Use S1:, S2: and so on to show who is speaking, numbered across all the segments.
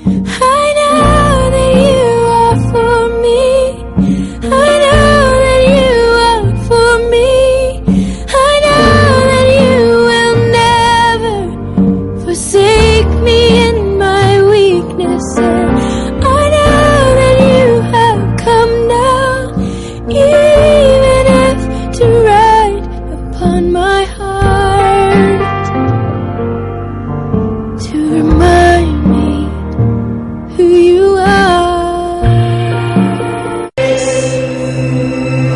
S1: I know that you are for me. I know that you are for me. I know that you will never forsake me in my weakness. And I know that you have come now, even if to ride upon my heart, to remind me who you are.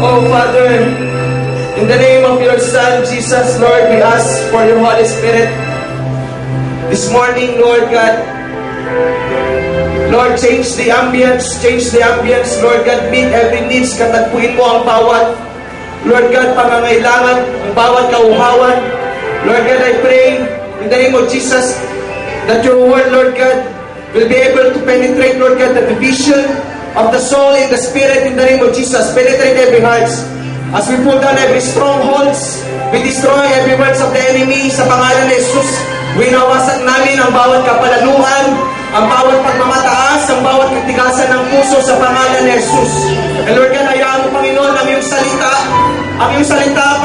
S2: Oh, Father, in the name of your Son, Jesus, Lord, we ask for your Holy Spirit this morning, Lord God. Lord, change the ambience, Lord God, meet every needs, katagpuin mo ang bawat, Lord God, pangangailangan, ang bawat kauhawan. Lord God, I pray in the name of Jesus that your word, Lord God, will be able to penetrate, Lord God, the division of the soul and the spirit in the name of Jesus. Penetrate every heart. As we pull down every strongholds, we destroy every words of the enemy sa pangalan ni Jesus. Winawasak namin ang bawat kapalaluan, ang bawat pagmamataas, ang bawat katigasan ng puso sa pangalan ni Jesus. And Lord God, hayaan mo, Panginoon, ang iyong salita,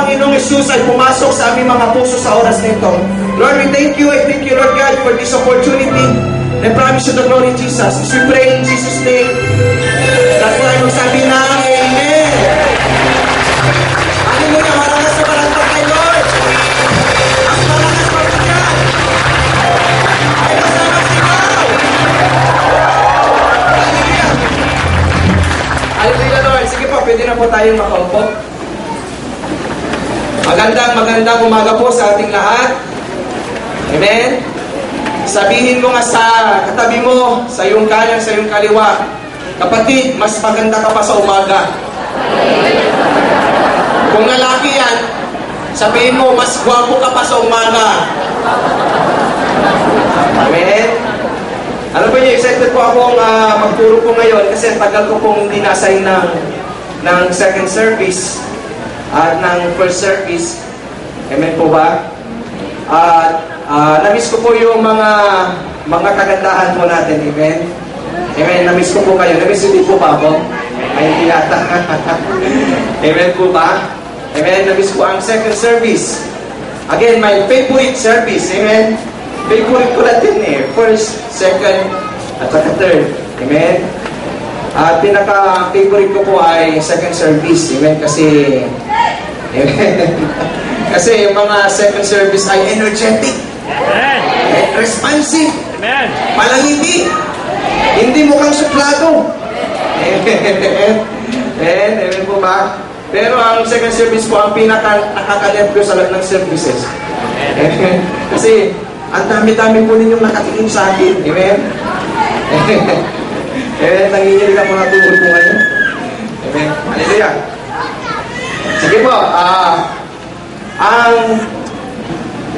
S2: Panginoong Jesus, ay pumasok sa aming mga puso sa oras nito. Lord, we thank you, Lord God, for this opportunity. And promise you the glory, Jesus. As we pray in Jesus' name, that's why magsabi na, Amen. Hallelujah, marangas sa palantag kay Lord. Ang marangas pagkakas. Ay kasama sigaw. Hallelujah. Hallelujah, Lord. Sige po, pwede na po tayong makaupo. Magandang umaga po sa ating lahat. Amen. Sabihin mo nga sa katabi mo, sa iyong kanan, sa iyong kaliwa, kapatid, mas maganda ka pa sa umaga. Kung lalaki yan, sabihin mo, mas gwapo ka pa sa umaga. Amen. Alam po niyo, excited po akong magturo po ngayon kasi tagal ko pong hindi na-assign ng second service at ng first service. Amen po ba? Namiss ko po yung mga kagandahan po natin. Amen? Amen. Namiss ko po kayo. Namiss hindi po ba ako? Ay, hindi yata. Amen po ba? Amen. Namiss ko ang second service. Again, my favorite service. Amen. Favorite ko natin eh. First, second, at saka third. Amen. At pinaka-favorite ko po ay second service. Amen. Kasi kasi yung mga second service ay energetic. Amen. Responsive. Amen. Malangiti. Hindi mukhang suplado. Amen. Amen po ba? Pero ang second service po ang pinaka-nakakanervyo sa lahat ng services. Amen. Kasi ang dami-dami po ninyong nakatingin sa akin. Amen. Amen. Nanginginig ang mga tungkol po ngayon. Amen. Hallelujah. Sige po.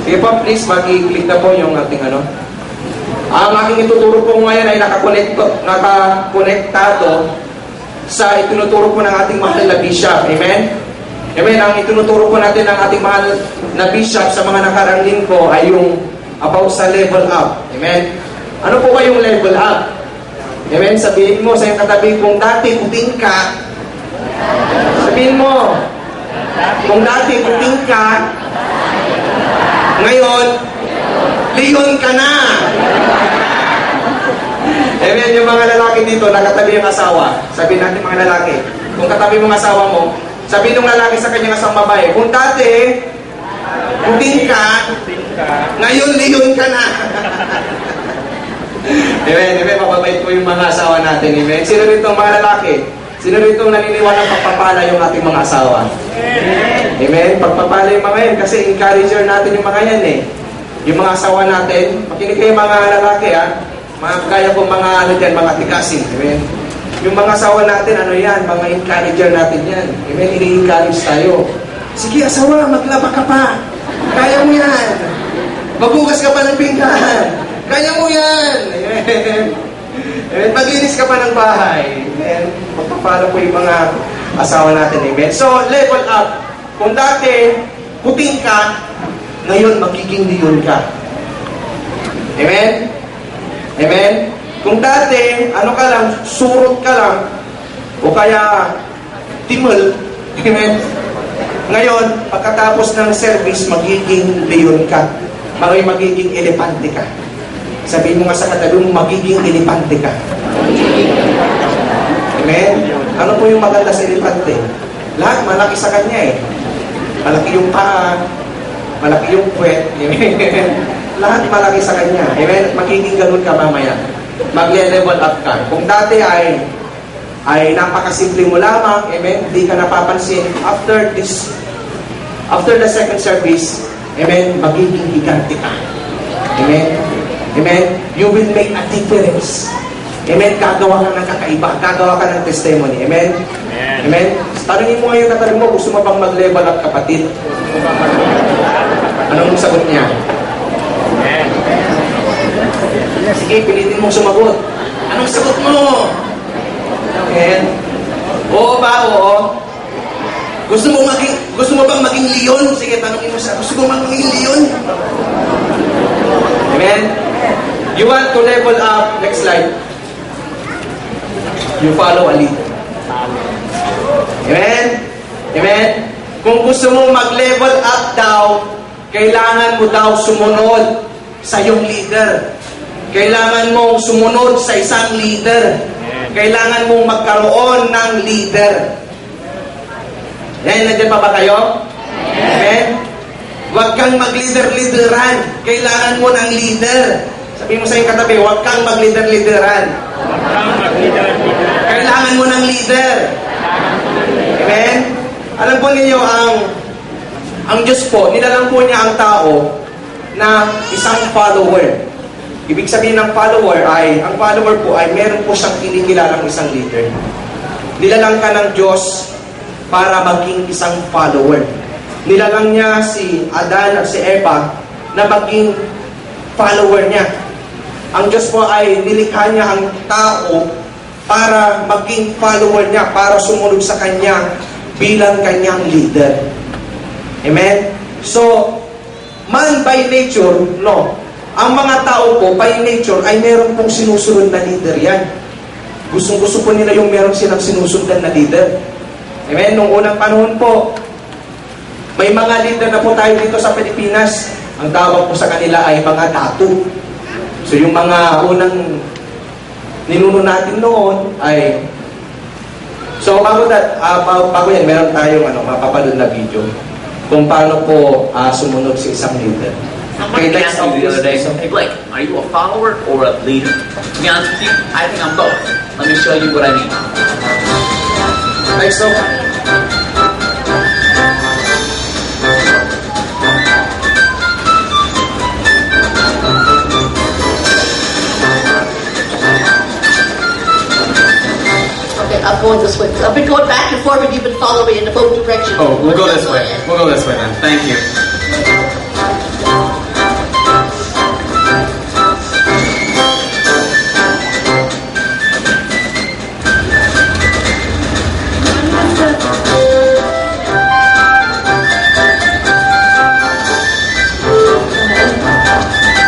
S2: Sige po, please, mag-i-click na po yung ating ano. Ang aking ituturo po ngayon ay nakakonektado sa itinuturo po ng ating mahal na bishop. Amen? Amen? Ang itinuturo po natin ng ating mahal na bishop sa mga nakarang linggo ay yung about sa level up. Amen? Ano po ba yung level up? Amen? Sabihin mo sa iyong katabi, kung dati puting ka, sabihin mo, kung dati puting ka, ngayon, leon ka na. Amen, yung mga lalaki dito, nakatabi yung asawa. Sabihin natin mga lalaki, kung katabi mong asawa mo, sabihin ng lalaki sa kanyang asang babae, kung dati, puting ka, ngayon, leon ka na. Amen, amen, mababait po yung mga asawa natin. Amen. Sino rito mga lalaki? Sino rito naniniwala pagpapala yung ating mga asawa? Amen. Pagpapala yung mga yan kasi encourager natin yung mga yan eh. Yung mga asawa natin, makinig kayo mga lalaki mga kaya po mga ano dyan, mga tikasin. Amen. Yung mga asawa natin, ano yan, mga encourager natin yan. Amen. Ini-encourage tayo. Sige asawa, maglaba ka pa. Kaya mo yan. Magbukas ka pa ng pinggan. Kaya mo yan. Amen. Amen. Maglinis ka pa ng bahay. Amen. Magpapala po yung mga asawa natin. Amen. So, level up. Kung dati, puting ka, ngayon magiging leon ka. Amen? Amen? Kung dati, ano ka lang, surot ka lang, o kaya timol, amen? Ngayon, pagkatapos ng service, magiging leon ka. Magiging elepante ka. Sabihin mo nga sa katabi mo, magiging elepante ka. Amen? Ano po yung maganda sa elepante? Lahat malaki sa kanya eh. Malaki yung paa, malaki yung puwet. Lahat malaki sa kanya. Amen? Magiging ganun ka mamaya. Magle-level up ka. Kung dati ay napakasimple mo lamang, amen, hindi ka napapansin. After the second service, amen, magiging higante ka. Amen? Amen? You will make a difference. Amen? Gagawa ka ng kakaiba. Gagawa ka ng testimony. Amen?
S3: Amen.
S2: Amen? Tanungin mo ngayon, katanong mo, gusto mo bang mag-level up, kapatid? Anong sagot niya?
S3: Amen.
S2: Sige, pilitin mong sumagot. Anong sagot mo? Amen? Oo ba? Oo. Gusto mo bang maging leon? Sige, tanongin mo siya. Gusto mo bang maging leon? Amen? You want to level up? Next slide. You follow a leader. Amen? Amen? Kung gusto mo mag-level up daw, kailangan mo daw sumunod sa iyong leader. Kailangan mong sumunod sa isang leader. Kailangan mong magkaroon ng leader. Yan, nandiyan pa ba kayo? Amen? Huwag kang mag-leader-leaderan. Kailangan mo ng leader. Sabihin mo sa iyong katabi, huwag kang mag-leader-leaderan. Kailangan mo ng leader. Amen? Alam po ninyo, ang Diyos po, nilalang po niya ang tao na isang follower. Ibig sabihin ng follower ang follower po ay meron po siyang kinikilalang isang leader. Nilalang ka ng Diyos para maging isang follower. Nilalang niya si Adan at si Eva na maging follower niya. Ang Diyos po ay nilikha niya ang tao para maging follower niya, para sumunod sa Kanya bilang Kanyang leader. Amen? So, man by nature, no. Ang mga tao po, by nature, ay meron pong sinusunod na leader yan. Gustong-gusto po nila yung meron silang sinusundan na leader. Amen? Noong unang panahon po, may mga leader na po tayo dito sa Pilipinas. Ang tawag po sa kanila ay mga datu. So yung mga unang ninuno natin noon ay... So bago yan, meron tayong mapapanood na video kung paano po sumunod sa isang leader.
S3: Somebody asked me the other day, hey Blake, are you a follower or a leader? To be honest with you, I think I'm both. Let me show you what I mean.
S2: Next, so,
S4: Okay, I'm going this way. I've been going back and forth, and you've been following me in both directions.
S3: Oh, we'll go this way. We'll go this way then. Thank you.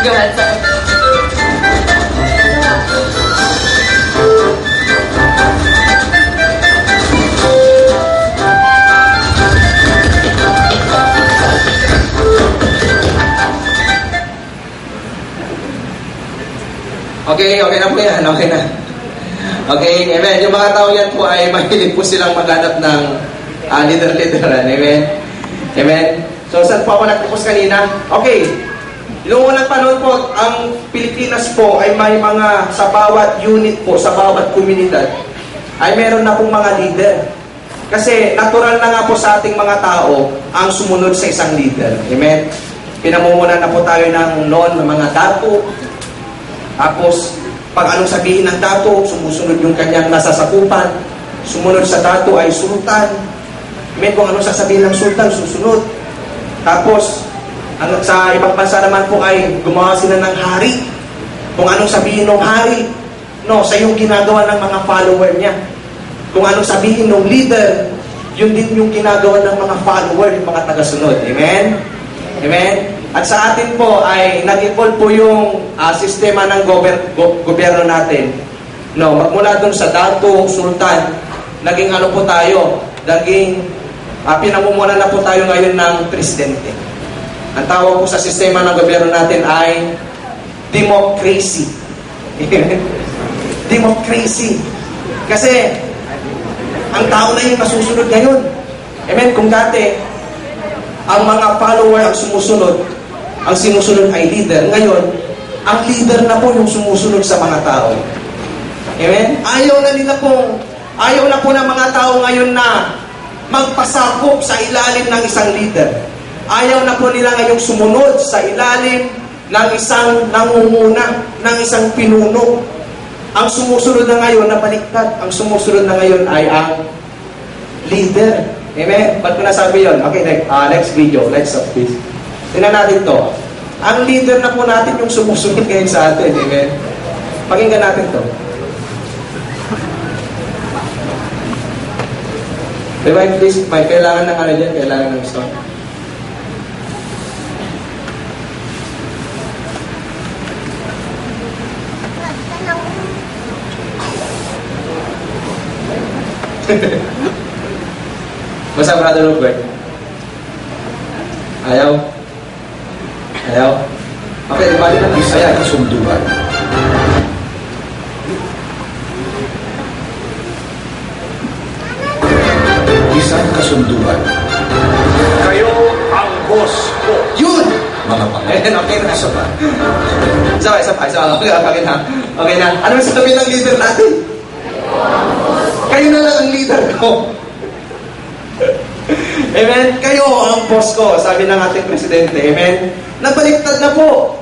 S4: Go ahead, sir.
S2: okay na po yan. Okay na. Okay, amen. Yung mga tao yan po ay mahilig po silang maghanap ng leader-leaderan. Amen? Amen? So, saan po ako nagpupos kanina? Okay. Noong unang panahon po, ang Pilipinas po ay may mga, sa bawat unit po, sa bawat komunidad, ay meron na pong mga leader. Kasi natural na nga po sa ating mga tao ang sumunod sa isang leader. Amen? Pinamumunan na po tayo ng noon ng mga dato. Tapos, pag anong sabihin ng dato, sumusunod yung kanyang nasasakupan. Sumunod sa dato ay sultan. Amen? Kung anong sasabihin ng sultan, susunod. Tapos, sa ibang bansa naman po ay gumawa sila ng hari. Kung anong sabihin ng hari, no, sa yung ginagawa ng mga follower niya. Kung anong sabihin ng leader, yun din yung ginagawa ng mga follower, yung mga tagasunod. Amen? Amen? At sa atin po ay nag-evolve po yung sistema ng gobyerno natin. No, magmula dun sa dato, sultan, naging ano po tayo, naging pinamumulan na po tayo ngayon ng presidente. Ang tawag po sa sistema ng gobyerno natin ay democracy. Democracy. Kasi ang tao na yung masusunod ngayon. Amen? Kung dati, ang mga follower ang sumusunod, ang sinusunod ay leader. Ngayon, ang leader na po yung sumusunod sa mga tao. Amen? Ayaw na po ng mga tao ngayon na magpasakop sa ilalim ng isang leader. Ayaw na po nila ngayong sumunod sa ilalim ng isang nangunguna, ng isang pinuno. Ang sumusunod na ngayon na baliktad. Ang sumusunod na ngayon ay ang leader. Amen? Ba't ko nasabi yun? Okay, next video. Let's stop this. Tingnan natin to. Ang leader na po natin yung sumusunod ngayon sa atin. Amen? Pakinggan natin to. Rewind please. May kailangan ng ano dyan. Kailangan ng song. Basta Brother Robert. Ayaw. Okay, di ba na
S5: Isang kasunduan. Isang kasunduan. Kayo ang boss ko.
S2: yun!
S5: Mga
S2: Ayan, okay na.
S5: Isa pa.
S2: Isa pa. Okay na. Ano yung sabi ng leader natin? Kayo na lang ang leader ko. Amen? Kayo ang boss ko, sabi ng ating presidente. Amen? Nabaliktad na po.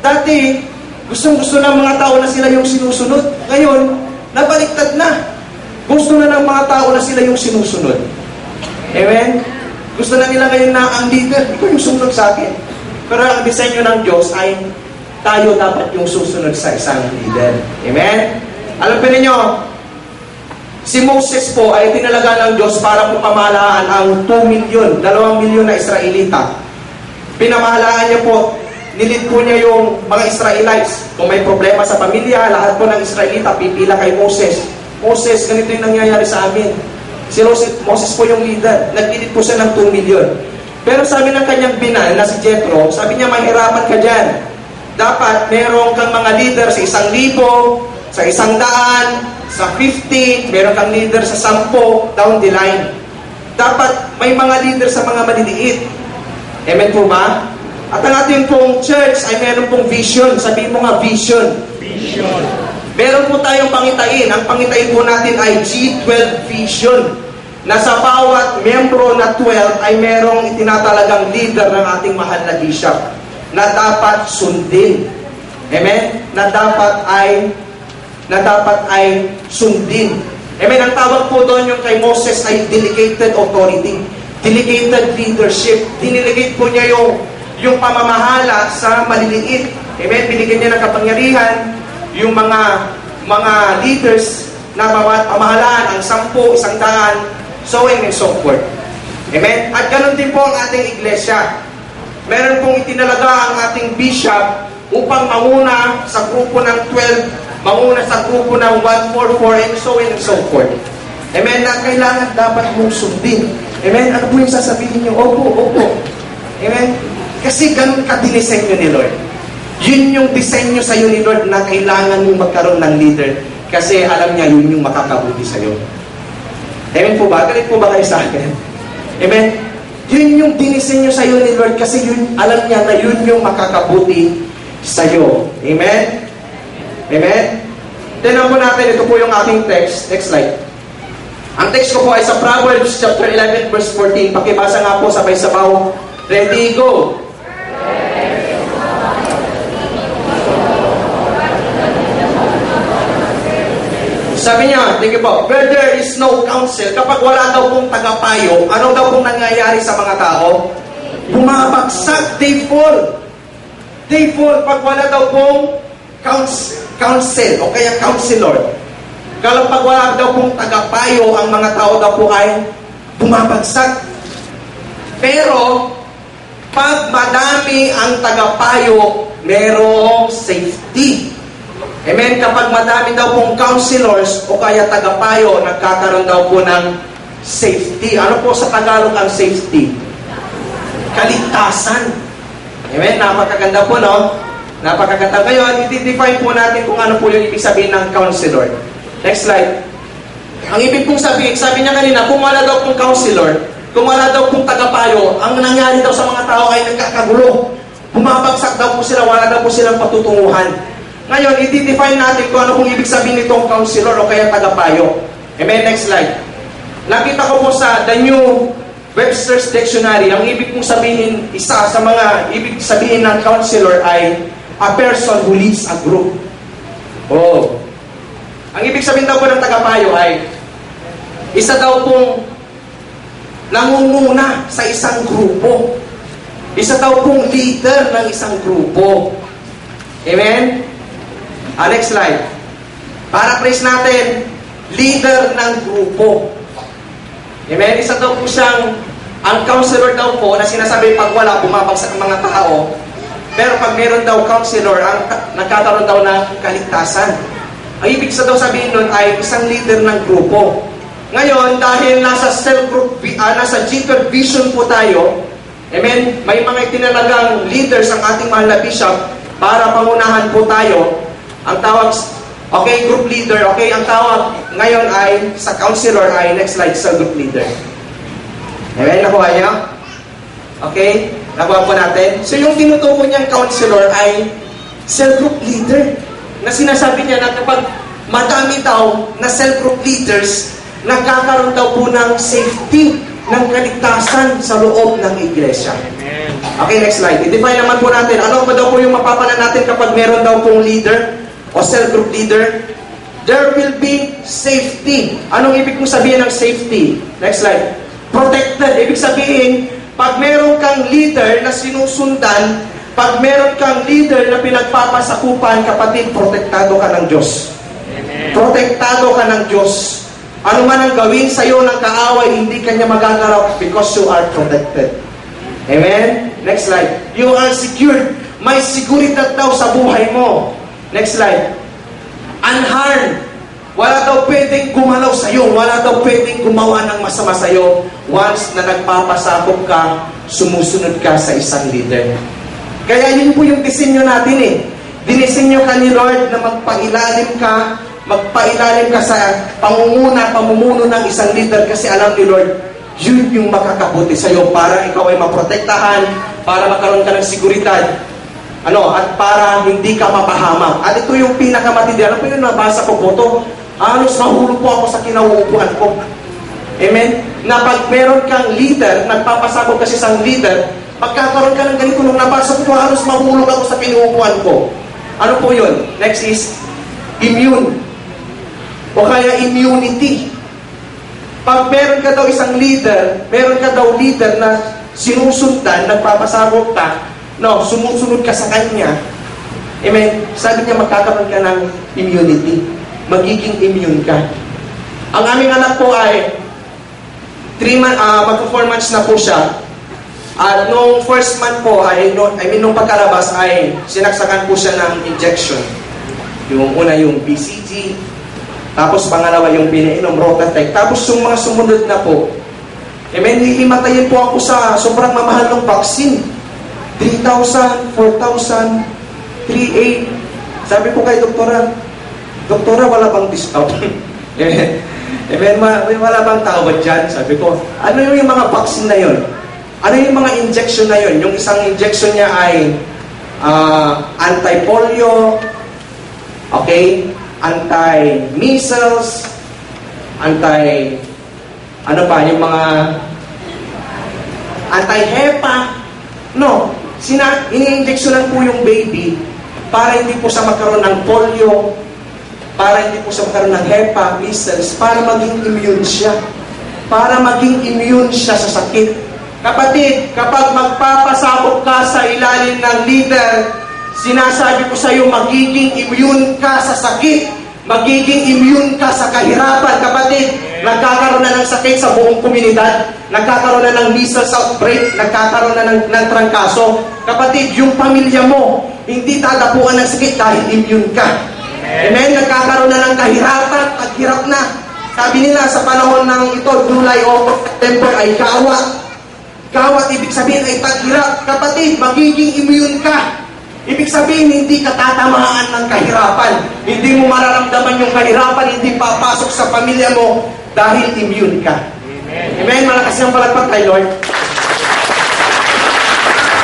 S2: Dati, gustong-gusto ng mga tao na sila yung sinusunod. Ngayon, nabaliktad na. Gusto na ng mga tao na sila yung sinusunod. Amen? Gusto na nila ngayon na ang leader, ikaw yung sumunod sa akin. Pero ang disenyo ng Diyos ay tayo dapat yung susunod sa isang leader. Amen? Alam po ninyo, si Moses po ay tinalaga ng Diyos para po pamahalaan ang 2 milyon na Israelita. Pinamahalaan niya po, nilid po niya yung mga Israelites. Kung may problema sa pamilya, lahat po ng Israelita pipila kay Moses. Moses, ganito yung nangyayari sa amin. Si Moses po yung leader. Nag-lead po siya ng 2 million. Pero sabi ng kanyang binan na si Jethro, sabi niya, mahirapan ka dyan. Dapat meron kang mga leader sa 1,000, sa 100, sa 50, meron kang leader sa 10, down the line. Dapat may mga leader sa mga maliliit. Amen po ba? At ang ating pong church ay meron pong vision. Sabihin mo nga, vision.
S5: Vision.
S2: Meron po tayong pangitain. Ang pangitain po natin ay G12 Vision. Na sa bawat membro na 12 ay merong itinatalagang leader ng ating mahal na bishop na dapat sundin. Amen? Na dapat ay sundin. Amen? Ang tawag po doon yung kay Moses ay delegated authority. Delegated leadership. Diniligate po niya yung pamamahala sa maliliit. Amen? Binigyan niya ng kapangyarihan yung mga leaders na pamahalaan ang 10, 100, so on and so forth. Amen? At ganun din po ang ating iglesia. Meron pong itinalaga ang ating bishop upang manguna sa grupo ng 12, manguna sa grupo ng 144, and so on and so forth. Amen? Na kailangan dapat mong sundin. Amen? Ano po yung sasabihin niyo? Opo. Amen? Kasi ganun ka-dinisenyo ni Lord. Yun yung disenyo sa'yo ni Lord na kailangan mong magkaroon ng leader. Kasi alam niya, yun yung makakabuti sa'yo. Amen po ba? Galit po ba kayo sa akin? Amen? Yun yung dinisenyo sa'yo ni Lord kasi yun, alam niya na yun yung makakabuti sa'yo. Amen? Amen? Tignan po natin, ito po yung aking text. Next slide. Ang text ko po ay sa Proverbs chapter 11 verse 14. Pakibasa nga po sabay sabaw. Ready, go! Sabi niya, tingin po, where there is no counsel, kapag wala daw pong tagapayo, ano daw pong nangyayari sa mga tao? Bumabagsak, they fall. They fall pag wala daw pong counsel o kaya counselor. Kapag wala daw pong tagapayo, ang mga tao daw po ay bumabagsak. Pero, Pag madami ang tagapayo, merong safety. Amen? Kapag madami daw pong counselors o kaya tagapayo, nagkakaroon daw po ng safety. Ano po sa Tagalog ang safety? Kaligtasan. Amen? Napakaganda po, no? Napakaganda. Ngayon, i-define po natin kung ano po yung ibig sabihin ng counselor. Next slide. Ang ibig pong sabihin, sabi niya kanina, kung wala daw pong counselor, kung wala daw pong tagapayo, ang nangyari daw sa mga tao ay nagkakagulo. Bumabagsak daw po sila, wala daw po silang patutunguhan. Ngayon, i-define natin kung ano pong ibig sabihin nitong counselor o kaya tagapayo. Amen? Next slide. Nakita ko po sa The New Webster's Dictionary, ang ibig pong sabihin, isa sa mga ibig sabihin ng counselor ay a person who leads a group. Oh. Ang ibig sabihin daw po ng tagapayo ay isa daw pong nangunguna sa isang grupo. Isa daw pong leader ng isang grupo. Amen? Next slide. Paraphrase natin, leader ng grupo. Amen? Isa daw po siyang, ang counselor daw po, na sinasabi pag wala, bumabagsak ang mga tao. Pero pag meron daw counselor, nagkakaroon daw ng kaligtasan. Ang ibig sa daw sabihin nun ay isang leader ng grupo. Ngayon, dahil nasa cell group, nasa G12 vision po tayo, amen, may mga itinalagang leaders ang ating mahal na bishop para pangunahan po tayo. Ang tawag, okay, group leader, okay, ang tawag ngayon ay, sa counselor ay, next slide, cell group leader. Amen, nakuha niyo? Okay, nakuha po natin. So, yung tinutukoy niyang counselor ay cell group leader. Na sinasabi niya na kapag madami daw na cell group leaders, nagkakaroon daw po ng safety, ng kaligtasan sa loob ng iglesia. Okay, next slide. I-define naman po natin, ano ba daw po yung mapapalan natin kapag meron daw pong leader o cell group leader? There will be safety. Anong ibig kong sabihin ng safety? Next slide. Protected. Ibig sabihin, pag meron kang leader na sinusundan, pag meron kang leader na pinagpapasakupan, kapatid, protektado ka ng Diyos. Protektado ka ng Diyos. Ano man ang gawin sa iyo ng kaaway, hindi kanya magagarap because you are protected. Amen? Next slide. You are secured. May seguridad daw sa buhay mo. Next slide. Unharmed. Wala daw pwedeng gumalaw sa iyo. Wala daw pwedeng gumawa ng masama sa iyo once na nagpapasakop ka, sumusunod ka sa isang leader. Kaya yun po yung disenyo natin eh. Dinisenyo ka ni Lord na magpailalim ka sa pamumuno ng isang leader kasi alam ni Lord, yun yung makakabuti sa iyo para ikaw ay maprotektahan, para magkaroon ka ng seguridad, at para hindi ka mapahamak. At ito yung pinakamatindi. Ano po yung nabasa ko po ito? Halos mahulog po ako sa kinauupuan ko. Amen? Na pag meron kang leader, nagpapasakop kasi isang leader, pagkakaroon ka ng ganito, nung nabasa ko, halos mahulog ako sa pinuupuan ko. Ano po yun? Next is immune. O kaya immunity. Pag meron ka daw isang leader, meron ka daw leader na sinusundan, nagpapasakop ka, sumusunod ka sa kanya, amen, sabi niya magkakaroon ka ng immunity. Magiging immune ka. Ang aming anak po ay 4 months na po siya. At nung first month po, nung pagkalabas ay sinaksakan po siya ng injection. Yung una yung BCG, tapos pangalawa yung pinainom, Rotatec. Tapos yung mga sumunod na po, hihimatayin po ako sa sobrang mamahal ng vaccine. 3,000, 4,000, 3,800. Sabi ko kay Doktora, wala bang discount? Wala bang tawad dyan? Sabi ko, ano yung mga vaccine na yun? Ano yung mga injection na yun? Yung isang injection niya ay anti-polio, okay? Anti-measles, yung mga anti-hepa. Ini-injectionan po yung baby para hindi po siya magkaroon ng polio, para hindi po siya magkaroon ng hepa, measles, para maging immune siya. Para maging immune siya sa sakit. Kapatid, kapag magpapasabog ka sa ilalim ng leader, sinasabi ko sa iyo, magiging immune ka sa sakit. Magiging immune ka sa kahirapan, kapatid. Nagkakaroon na ng sakit sa buong komunidad. Nagkakaroon na ng measles outbreak. Nagkakaroon na ng trangkaso. Kapatid, yung pamilya mo, hindi tadapuan ng sakit dahil immune ka. Amen? Nagkakaroon na ng kahirapan. Paghirap na. Sabi nila sa panahon ng ito, July o September ay kawat. Kawat, ibig sabihin ay paghirap. Kapatid, magiging immune ka. Ibig sabihin, hindi ka tatamaan ng kahirapan. Hindi mo mararamdaman yung kahirapan, hindi papasok sa pamilya mo dahil immune ka. Amen? Malakas yung palagpag kay Lord.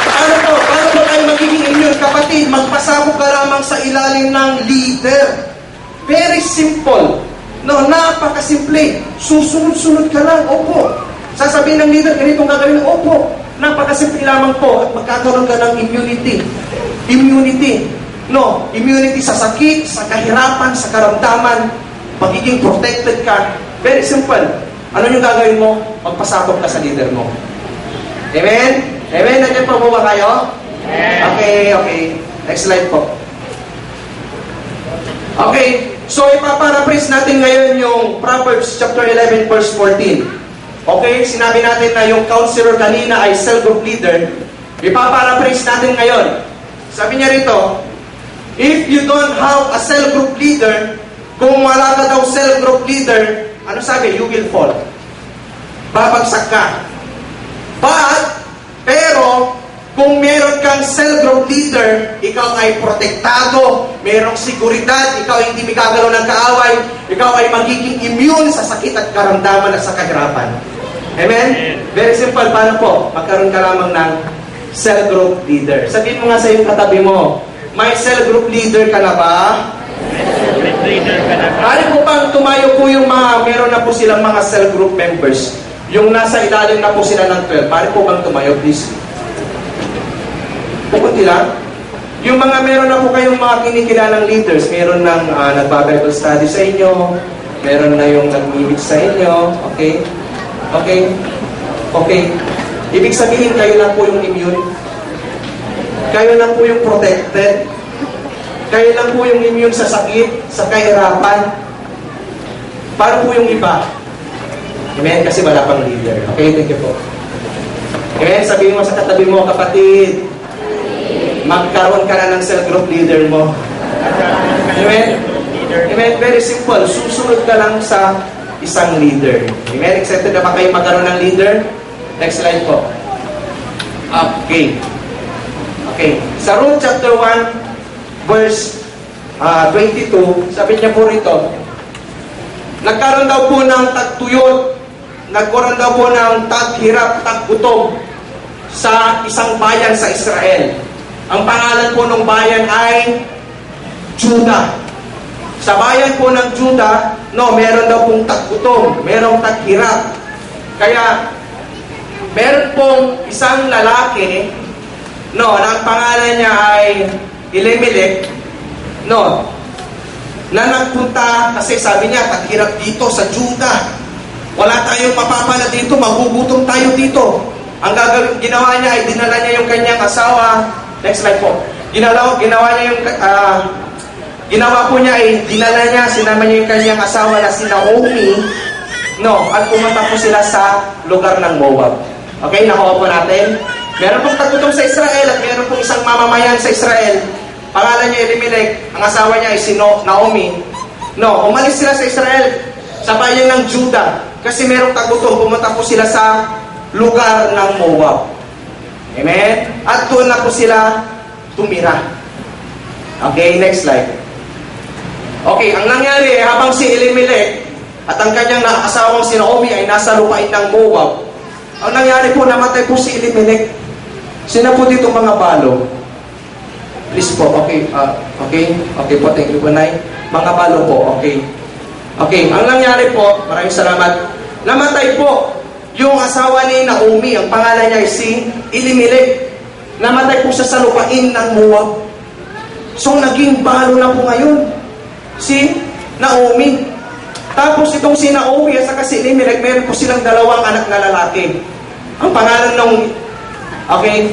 S2: Paano ba tayo magiging immune? Kapatid, magpasabog ka lamang sa ilalim ng leader. Very simple. No, napakasimple. Susunod-sunod ka lang. Opo. Sasabihin ng leader, ganitong gagawin. Opo. Napakasimple lamang po at magkakaroon ka ng immunity. Immunity. No, immunity sa sakit, sa kahirapan, sa karamdaman. Magiging protected ka. Very simple. Ano yung gagawin mo? Magpasakop ka sa leader mo. Amen? Amen? Nandiyan po ba kayo? Okay. Next slide po. Okay. So, ipaparaphrase natin ngayon yung Proverbs chapter 11 verse 14. Okay? Sinabi natin na yung counselor kanina ay cell group leader. Ipaparaphrase natin ngayon. Sabi niya rito, if you don't have a cell group leader, kung wala ka daw cell group leader, ano sabi? You will fall. Babagsak ka. Pero, kung meron kang cell group leader, ikaw ay protektado, merong seguridad, ikaw ay hindi magkagalaw ng kaaway, ikaw ay magiging immune sa sakit at karamdaman at sa kahirapan. Amen? Very simple. Paano po? Magkaroon ka lamang ng cell group leader. Sabihin mo nga sa iyong katabi mo, may cell group leader ka na ba? Pari po bang tumayo po yung mga, meron na po silang mga cell group members, yung nasa ilalim na po sila ng 12, pari po bang tumayo, please? Pukunti lang. Yung mga meron na po kayong mga kinikilalang leaders, meron ng nagba-Bible study sa inyo, meron na yung nag-meet sa inyo, okay? Ibig sabihin, kayo lang po yung immune. Kayo lang po yung protected. Kayo lang po yung immune sa sakit, sa kahirapan. Paano po yung iba? Amen? Kasi wala pang leader. Okay, thank you po. Amen? Sabihin mo sa katabi mo, kapatid, magkaroon ka na ng cell group leader mo. Amen? Amen? Very simple. Susunod ka lang sa isang leader. Amen? Excited na ba kayo magkaroon ng leader? Next slide po. Okay. Sa Rome chapter 1, verse 22, sabi niya po rito, nagkaroon daw po ng tagtuyot, nagkaroon daw po ng taghirap, taggutom sa isang bayan sa Israel. Ang pangalan po ng bayan ay Judah. Sa bayan po ng Judah, meron daw pong taggutom, merong taghirap. Kaya, meron pong isang lalaki, na ang pangalan niya ay Elimelech, na nagpunta, kasi sabi niya, taghirap dito sa Judah. Wala tayong mapapala dito, magugutom tayo dito. Ang ginawa niya ay dinala niya yung kanyang asawa. Next slide po. Ginawa po niya ay dinala niya, sinama niya yung kanyang asawa na si Naomi, at pumunta po sila sa lugar ng Moab. Okay, nakuha po natin. Meron pong tagutong sa Israel at meron pong isang mamamayan sa Israel. Pangalan niya Elimelech, ang asawa niya ay si Naomi. Umalis sila sa Israel, sa bayan ng Judah. Kasi merong tagutong, pumunta po sila sa lugar ng Moab. Amen? At doon na po sila tumira. Okay, next slide. Okay, ang nangyari, habang si Elimelech at ang kanyang asawang si Naomi ay nasa lupain ng Moab, ang nangyari po, namatay po si Elimelech. Sino po dito mga balo? Please po, okay po, thank you po, Nay. Mga balo po, okay. Ang nangyari po, maraming salamat, namatay po yung asawa ni Naomi, ang pangalan niya ay si Elimelech. Namatay po siya sa lupain ng Moab. So, naging balo na po ngayon si Naomi. Tapos itong si Naomi at saka si Elimelech, meron po silang dalawang anak na lalaki. Ang pangalan ng... Okay.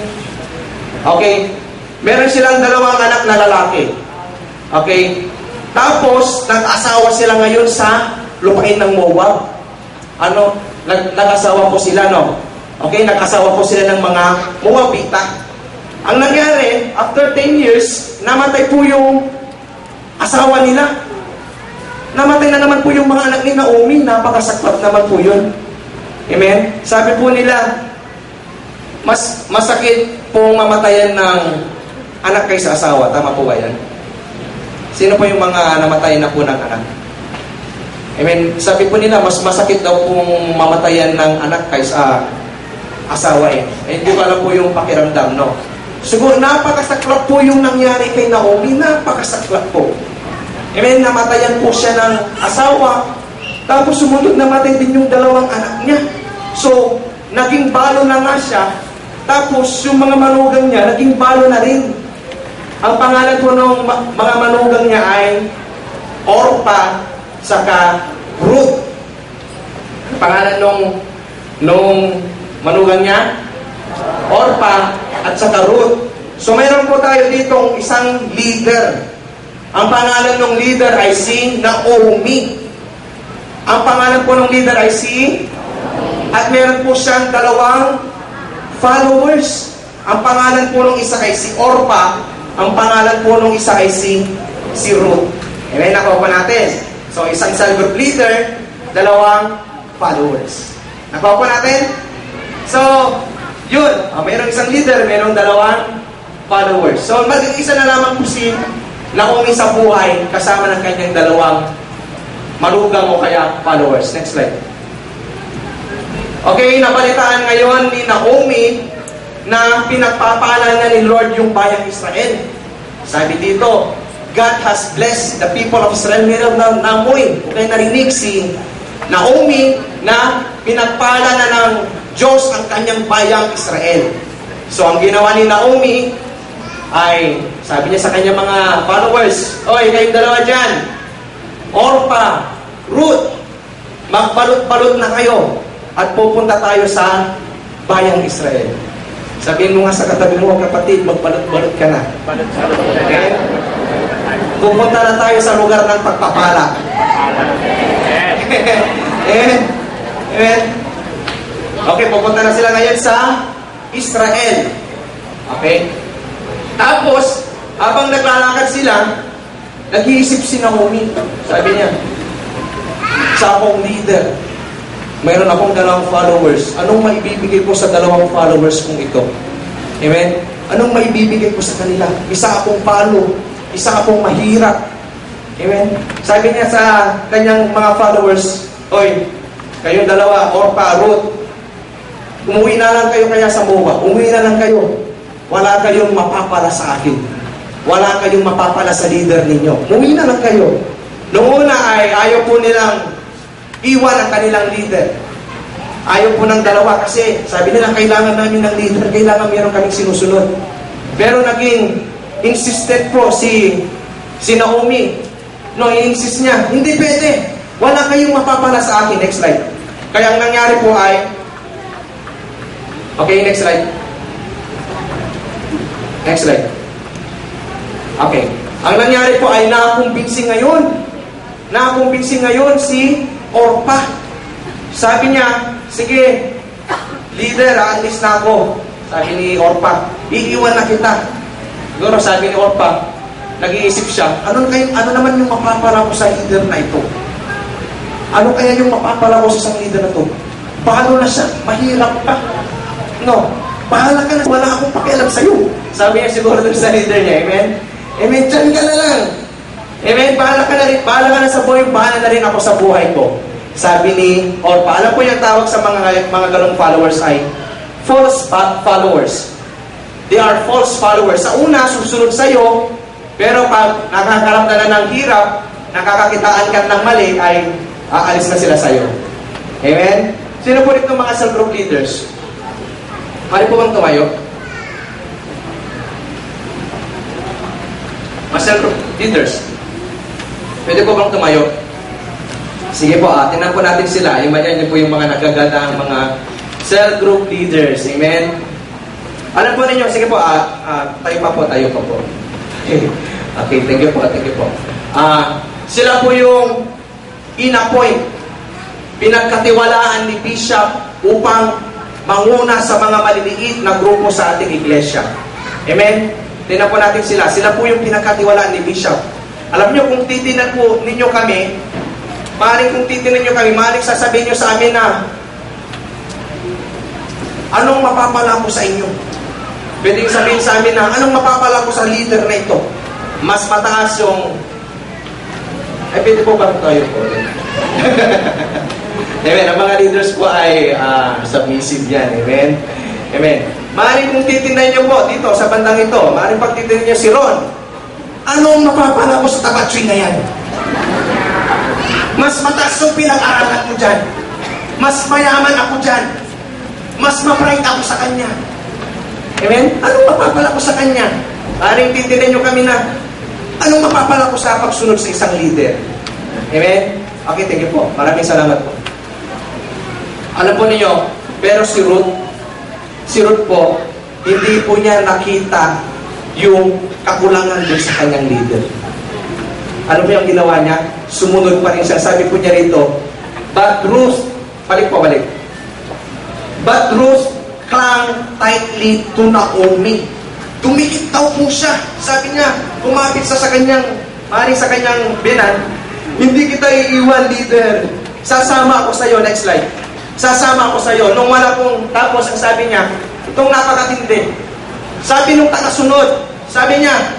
S2: Meron silang dalawang anak na lalaki. Okay. Tapos, nag-asawa sila ngayon sa lupain ng Moab. Nag-asawa po sila, no? Okay, nag-asawa po sila ng mga Moabita. Ang nangyari, after 10 years, namatay po yung asawa nila. Namatay na naman po yung mga anak ni Naomi. Napakasakpat naman po yun. Amen? Sabi po nila, mas masakit pong mamatayan ng anak kaysa asawa. Tama po ba yan? Sino po yung mga namatay na po ng anak? Amen? Sabi po nila, mas masakit daw pong mamatayan ng anak kaysa asawa eh. Hindi ko alam po yung pakiramdam, no? Siguro, napakasaklap po yung nangyari kay Naomi. Napakasaklap po. Amen? Namatayan po siya ng asawa. Tapos sumunod namatay din yung dalawang anak niya. So, naging balo na nga siya. Tapos, yung mga manugang niya, naging balo na rin. Ang pangalan po ng mga manugang niya ay Orpa saka Ruth. Pangalan nung manugang niya, Orpa at saka Ruth. So, mayroon po tayo ditong isang leader. Ang pangalan ng leader ay si Naomi. Ang pangalan po ng leader ay si, at meron po siyang dalawang followers. Ang pangalan po ng isa ay si Orpa, ang pangalan po ng isa ay si Ruth. Amen, nakuha po natin. So, isang cell group leader, dalawang followers. Nakuha po natin? So, yun. Mayroong isang leader, mayroong dalawang followers. So, mag-isa na lamang po si Naomi sa buhay kasama ng kanyang dalawang manugang o kaya followers. Next slide. Okay, nabalitaan ngayon ni Naomi na pinagpapala na ni Lord yung bayang Israel. Sabi dito, God has blessed the people of Israel. Meron na namoy. Okay, narinig si Naomi na pinagpala na ng Diyos ang kanyang bayang Israel. So, ang ginawa ni Naomi ay, sabi niya sa kanyang mga followers, "Oy, kayong dalawa dyan, Orpa, Ruth, magbalot-balot na kayo at pupunta tayo sa bayang Israel." Sabihin mo nga sa katabi mo, kapatid, magbalot-balot ka na. Okay? Pupunta na tayo sa lugar ng pagpapala. Amen? Amen? Okay, pupunta na sila ngayon sa Israel. Okay? Tapos, habang naglalakad sila, nag-iisip si Naomi. Sabi niya, sa akong leader, mayroon akong dalawang followers. Anong maibibigay ko sa dalawang followers kong ito? Amen? Anong maibibigay ko sa kanila? Isa akong palo, isa akong mahirap. Amen? Sabi niya sa kanyang mga followers, "Oy, kayong dalawa, Orpa, Ruth, umuwi na lang kayo kaya sa Moab. Umuwi na lang kayo. Wala kayong mapapala sa akin. Wala kayong mapapala sa leader ninyo. Umuwi na lang kayo." Noong una ay ayaw po nilang iwan ang kanilang leader. Ayaw po ng dalawa kasi sabi nila, kailangan namin ng leader, kailangan meron kaming sinusunod. Pero naging insistent po si Naomi. No, i-insist niya, hindi pwede. Wala kayong mapapala sa akin. Next slide. Kaya ang nangyari po ay, okay, next slide. Next slide. Okay. Ang nangyari po ay nakumbinsi ngayon si Orpa. Sabi niya, "Sige, leader, aalis na ako." Sabi ni Orpa, "Iiwan na kita." Siguro sabi ni Orpa, nag-iisip siya, ano naman yung mapapala ko sa leader na ito? Ano kaya yung mapapala ko sa isang leader na ito? Paano na siya? Mahirap pa. No, bahala ka na, wala akong pakialam sa'yo. Sabi niya siguro dun sa leader niya, amen? Amen, dyan ka na lang. Amen, bahala ka na sa buhay, bahala na rin ako sa buhay ko. Sabi ni Orpa, alam po yung tawag sa mga ganong followers ay false followers. They are false followers. Sa una, susunod sa'yo, pero pag nakakaramdaman ng hirap, nakakakitaan ka ng mali, ay aalis na sila sa'yo. Amen? Sino po dito mga cell group leaders? Mali po bang tumayo? Mga cell group leaders. Pwede po bang tumayo? Sige po, tingnan po natin sila. Imanyan niyo po yung mga nagagandang mga cell group leaders. Amen? Alam po ninyo, sige po, tayo pa po. Okay, thank you po, thank you po. Sila po yung in-appoint, pinagkatiwalaan ni Bishop upang manguna sa mga maliliit na grupo sa ating iglesia. Amen? Tingnan po natin sila. Sila po yung pinagkatiwalaan ni Bishop. Alam nyo, kung titinan po ninyo kami, maaaring sasabihin nyo sa amin na, anong mapapala ko sa inyo? Pwede sabihin sa amin na, anong mapapala ko sa leader na ito? Mas mataas yung... Ay, pwede po ba tayo po? Amen. Ang mga leaders po ay submissive yan. Amen. Amen. Maaaring kung titindan nyo po dito sa bandang ito, maaaring pag titindan nyo si Ron, anong mapapala ko sa tabatsui na yan? Mas mataas yung pinag-aralan ko dyan. Mas mayaman ako dyan. Mas ma-bright ako sa kanya. Amen? Anong mapapala ko sa kanya? Maaaring titindan nyo kami na, anong mapapala ko sa pagsunod sa isang leader? Amen? Okay, thank you po. Maraming salamat po. Alam po ninyo, pero si Ruth po, hindi po niya nakita yung kakulangan doon sa kanyang leader. Ano po yung ginawa niya? Sumunod pa rin siya. Sabi po niya rito, but Ruth, balik. But Ruth clung tightly to Naomi. Tumikit daw po siya. Sabi niya, kumapit sa kanyang binan, hindi kita iiwan, leader. Sasama ako sa iyo. Next slide. Sasama ako sa iyo. Nung wala pong tapos, ang sabi niya, itong napakatindi. Sabi nung takasunod, sabi niya,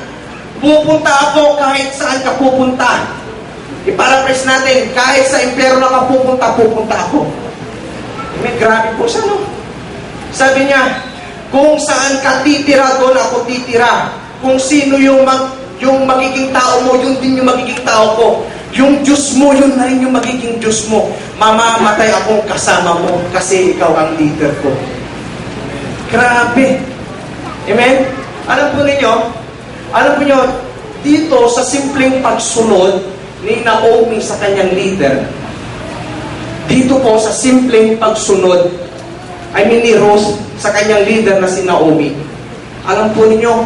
S2: pupunta ako kahit saan ka pupunta. I-paraphrase natin, kahit sa impyerno ka pupunta ako. May grabe po siya, no? Sabi niya, kung saan ka titira, doon ako titira. Kung sino yung magiging tao mo, yun din yung magiging tao ko. Yung Diyos mo, yun na rin yung magiging Diyos mo. Mamamatay akong kasama mo kasi ikaw ang leader ko. Grabe. Amen? Alam po niyo, dito sa simpleng pagsunod ni Naomi sa kanyang leader, dito po sa simpleng pagsunod, ni Ruth sa kanyang leader na si Naomi, alam po ninyo,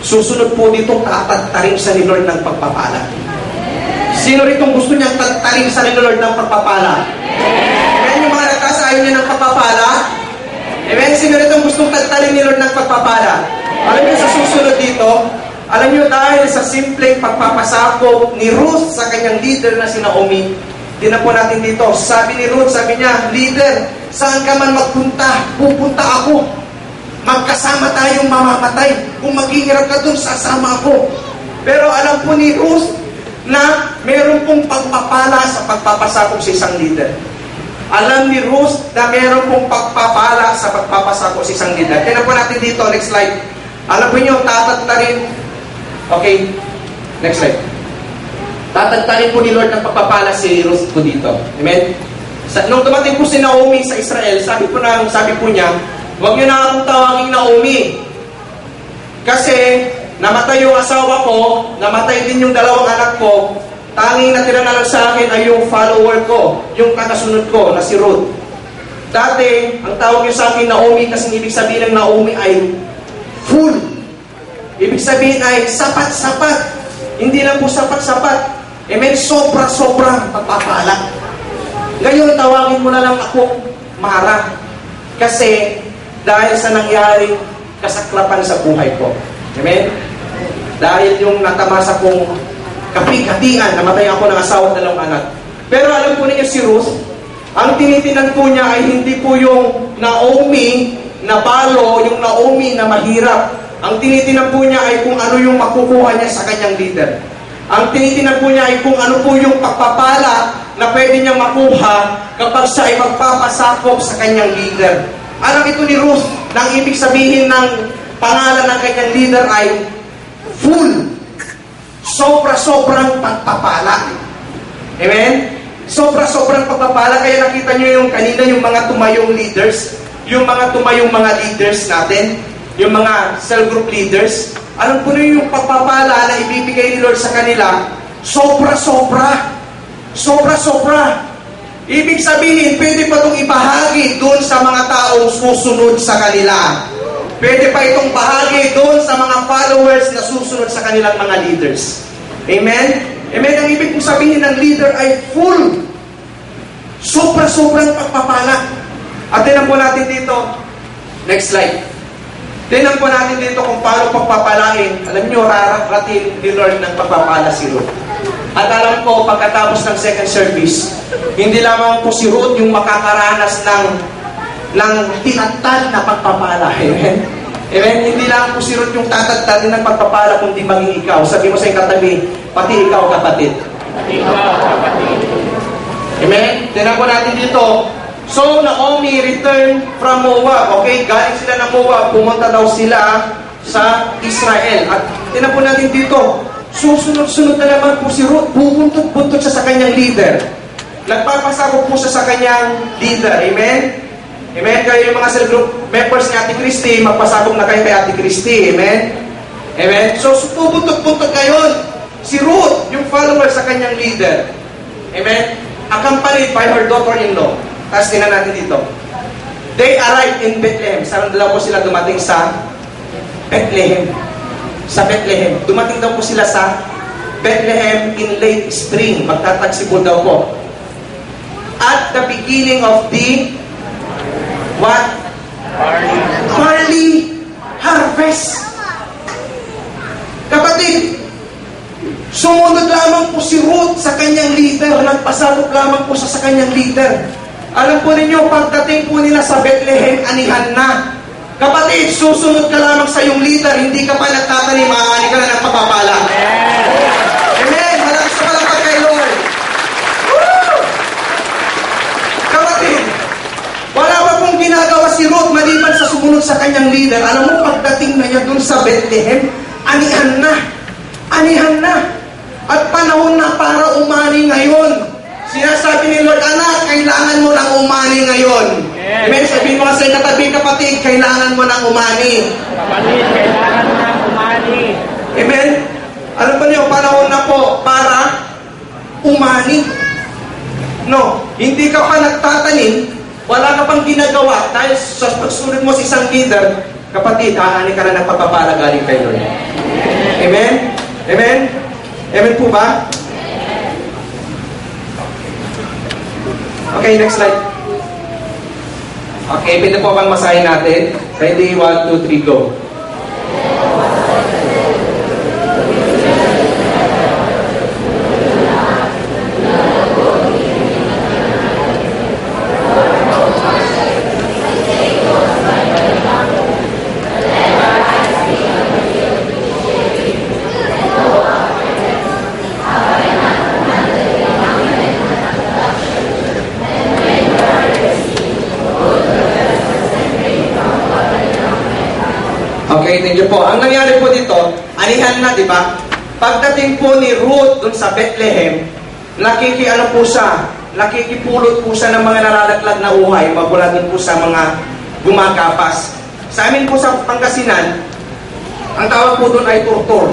S2: susunod po dito tatagtarin sa ni Lord ng pagpapala. Sino rito gusto niyang tagtarin sa ni Lord ng pagpapala? Amen? Yung mga nagkasayaw niya ng pagpapala? Amen? Sino rito gustong tagtarin ni Lord ng pagpapala? Alam niyo sa susunod dito, alam niyo dahil sa simpleng pagpapasakop ni Ruth sa kanyang leader na si Naomi, tingnan po natin dito, sabi ni Ruth, sabi niya, leader, saan ka man magpunta, pupunta ako. Magkasama tayong mamamatay. Kung maghihirap ka dun, sasama ako. Pero alam po ni Ruth na meron pong pagpapala sa pagpapasakop sa isang leader. Alam ni Ruth na meron pong pagpapala sa pagpapasakop sa isang leader. Tingnan po natin dito, next slide. Alam po niyo, tatagtarin. Okay, next slide. Tatagtarin po ni Lord ng pagpapala si Ruth po dito. Amen? Nung dumating po si Naomi sa Israel, sabi po niya, huwag niyo na akong tawagin Naomi. Kasi namatay yung asawa ko, namatay din yung dalawang anak ko, tanging natira na lang sa akin ay yung follower ko, yung kakasunod ko na si Ruth. Dati, ang tawag niyo sa akin Naomi kasi ibig sabihin ng Naomi ay full. Ibig sabihin ay sapat-sapat. Hindi lang po sapat-sapat. Amen? Sobra-sobrang pagpapala. Ngayon, tawagin mo na lang ako Mara. Kasi dahil sa nangyaring kasaklapan sa buhay ko. Amen? Dahil yung natamasa kong kapig-hatian, namatay ako ng asawa at dalawang anak. Pero alam po ninyo si Ruth, ang tinitinan po niya ay hindi po yung Naomi na balo, yung Naomi na mahirap. Ang tinitinan po niya ay kung ano yung makukuha niya sa kanyang leader. Ang tinitinan po niya ay kung ano po yung pagpapala na pwede niyang makuha kapag siya ay magpapasakop sa kanyang leader. Alam ito ni Ruth, na ang ibig sabihin ng pangalan ng kanyang leader ay full. Sobra-sobrang pagpapala. Amen? Sobra-sobrang pagpapala. Kaya nakita niyo yung kanina yung mga tumayong leaders, yung mga tumayong mga leaders natin, yung mga cell group leaders. Alam po niyo yung pagpapala na ibibigay ni Lord sa kanila, sobra-sobra. Sobra-sobra. Ibig sabihin, pwede pa itong ibahagi doon sa mga taong susunod sa kanila. Pwede pa itong bahagi doon sa mga followers na susunod sa kanilang mga leaders. Amen? Amen? Ang ibig kong sabihin ng leader ay full. Sobra-sobrang pagpapala. At tinan po natin dito. Next slide. Tinan po natin dito kung paano pagpapalain. Alam niyo, rarating ni Lord ng pagpapala si Ruth. At alam ko, pagkatapos ng second service, hindi lamang po si Ruth yung makakaranas ng tinatad na pagpapala. Amen? Amen? Hindi lang po si Ruth yung tatagtad ng pagpapala, kundi maging ikaw. Sabi mo sa iyong katabi, pati ikaw, kapatid. Amen? Tinan po natin dito. So, Naomi returned from Moab. Okay, galing sila ng Moab. Pumunta daw sila sa Israel. At tinan po natin dito. Susunod-sunod na naman po si Ruth. Buntut-buntut siya sa kanyang leader. Nagpapasabog po siya sa kanyang leader. Amen? Amen? Kayo yung mga cell group members ni Ate Christy, magpasabog na kayo kay Ate Christy. Amen? Amen? So, pupuntot-puntot ngayon si Ruth, yung follower sa kanyang leader. Amen? Accompanied by her daughter-in-law. Tapos tingnan natin dito. They arrived in Bethlehem. Saan daw po sila dumating sa Bethlehem? Sa Bethlehem. Dumating daw po sila sa Bethlehem in late spring. Magtatagsibol daw po. At the beginning of the what? Barley harvest. Kapatid, sumunod lamang po si Ruth sa kanyang leader. Nagpasabot lamang po siya sa kanyang leader. Alam po ninyo, pagdating po nila sa Bethlehem, anihan na. Kapatid, susunod ka lamang sa iyong leader. Hindi ka pa nagtatanim, maaani ka na ng papapala. Amen! Malakas ka lang kay Lord. Woo! Kapatid, wala pa pong ginagawa si Ruth maliban sa sumunod sa kanyang leader. Alam mo, pagdating na niya dun sa Bethlehem, anihan na. Anihan na. At panahon na para umani ngayon. Sinasabi ni Lord, anak, kailangan mo ng umani ngayon.
S6: Yes.
S2: Amen? Sabihin mo kasi katabi, kapatid, kailangan mo ng umani.
S6: Kapatid, kailangan mo ng umani.
S2: Amen? Alam ba niyo, panahon na po para umani. No, hindi ka pa nagtatanim, wala ka pang ginagawa, dahil sa pagsunod mo sa isang leader, kapatid, haani ka na ng pagpapala galing kay Lord. Amen? Amen? Amen po ba? Okay, next slide. Okay, pwede po bang masahin natin? Ready? 1, 2, 3, go. Okay, thank you po. Ang nangyari po dito, anihan na, di ba? Pagdating po ni Ruth dun sa Bethlehem, nakikipulot po siya ng mga nalalaglag na uhay, magmula din po sa mga gumagapas. Sa amin po sa Pangasinan, ang tawag po doon ay turtur.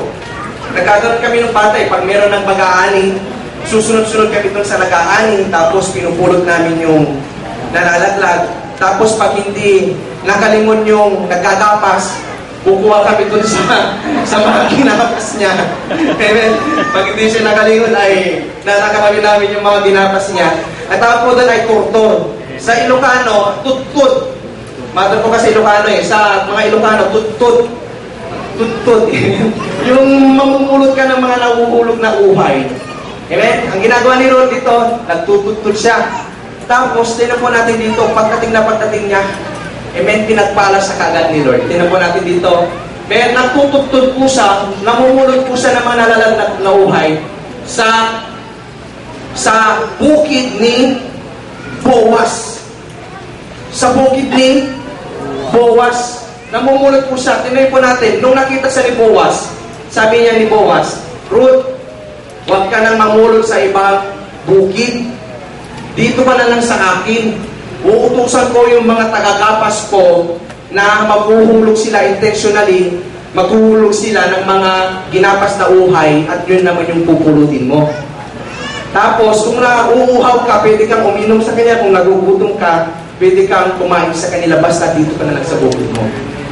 S2: Nagkaganon kami ng patay, pag meron ng mag-aani, susunod-sunod kami doon sa nag-aani, tapos pinupulot namin yung nalalaglag. Tapos pag hindi nakalingon yung nagkagapas, kukuha kami dun sa mga ginapas niya. Amen. Pag hindi siya nakalingon ay nakakawin namin yung mga ginapas niya. At tawag po doon ay turtor. Sa Ilocano, tutut. Mother ko kasi Ilocano eh. Sa mga Ilocano, tutut. Tutut. Yung mamumulot ka ng mga nauulog na uhay. Amen. Ang ginagawa ni Ruth dito, nagtututut siya. Tapos, tinan po natin dito, pagdating niya, amen, pinagpala sa kagad ni Lord. Tinan po natin dito, may nagtututod po siya, namumulot po siya ng mga nalalagnat na uhay sa bukid ni Boaz. Sa bukid ni Boaz. Namumulot po siya. Tinan po natin, nung nakita siya ni Boaz, sabi niya ni Boaz, Ruth, huwag ka nang mamulot sa ibang bukid. Dito ka na lang sa akin. Uutusan ko yung mga tagagapas ko na maghuhulog sila intentionally, maghuhulog sila ng mga ginapas na uhay at yun naman yung pupulutin mo. Tapos, kung nauuhaw ka, pwede kang uminom sa kanya. Kung nagugutom ka, pwede kang kumain sa kanila basta dito ka na lang sa bukid mo.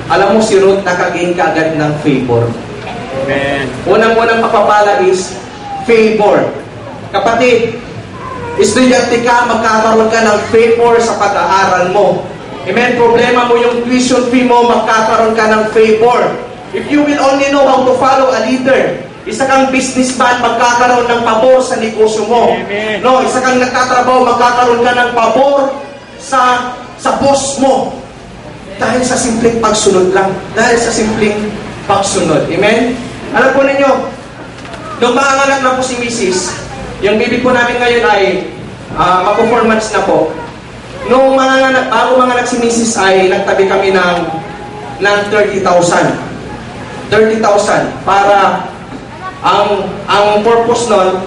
S2: Alam mo, si Ruth nakagain ka agad ng favor.
S6: Amen.
S2: Unang-unang papapala is favor. Kapatid, estudyante ka, magkakaroon ka ng favor sa pag-aaral mo. Amen? Problema mo yung tuition fee mo, magkakaroon ka ng favor. If you will only know how to follow a leader, isa kang businessman, magkakaroon ng pabor sa negosyo mo.
S6: Amen.
S2: No, isa kang nagtatrabaho, magkakaroon ka ng pabor sa boss mo. Dahil sa simpleng pagsunod lang. Dahil sa simpleng pagsunod. Amen? Alam po ninyo, nung maanganak na po si Mrs., yung baby po namin ngayon ay ma-performance na po. Nung bago manganak si Mrs. ay nagtabi kami ng 30,000. 30,000 para ang purpose nun,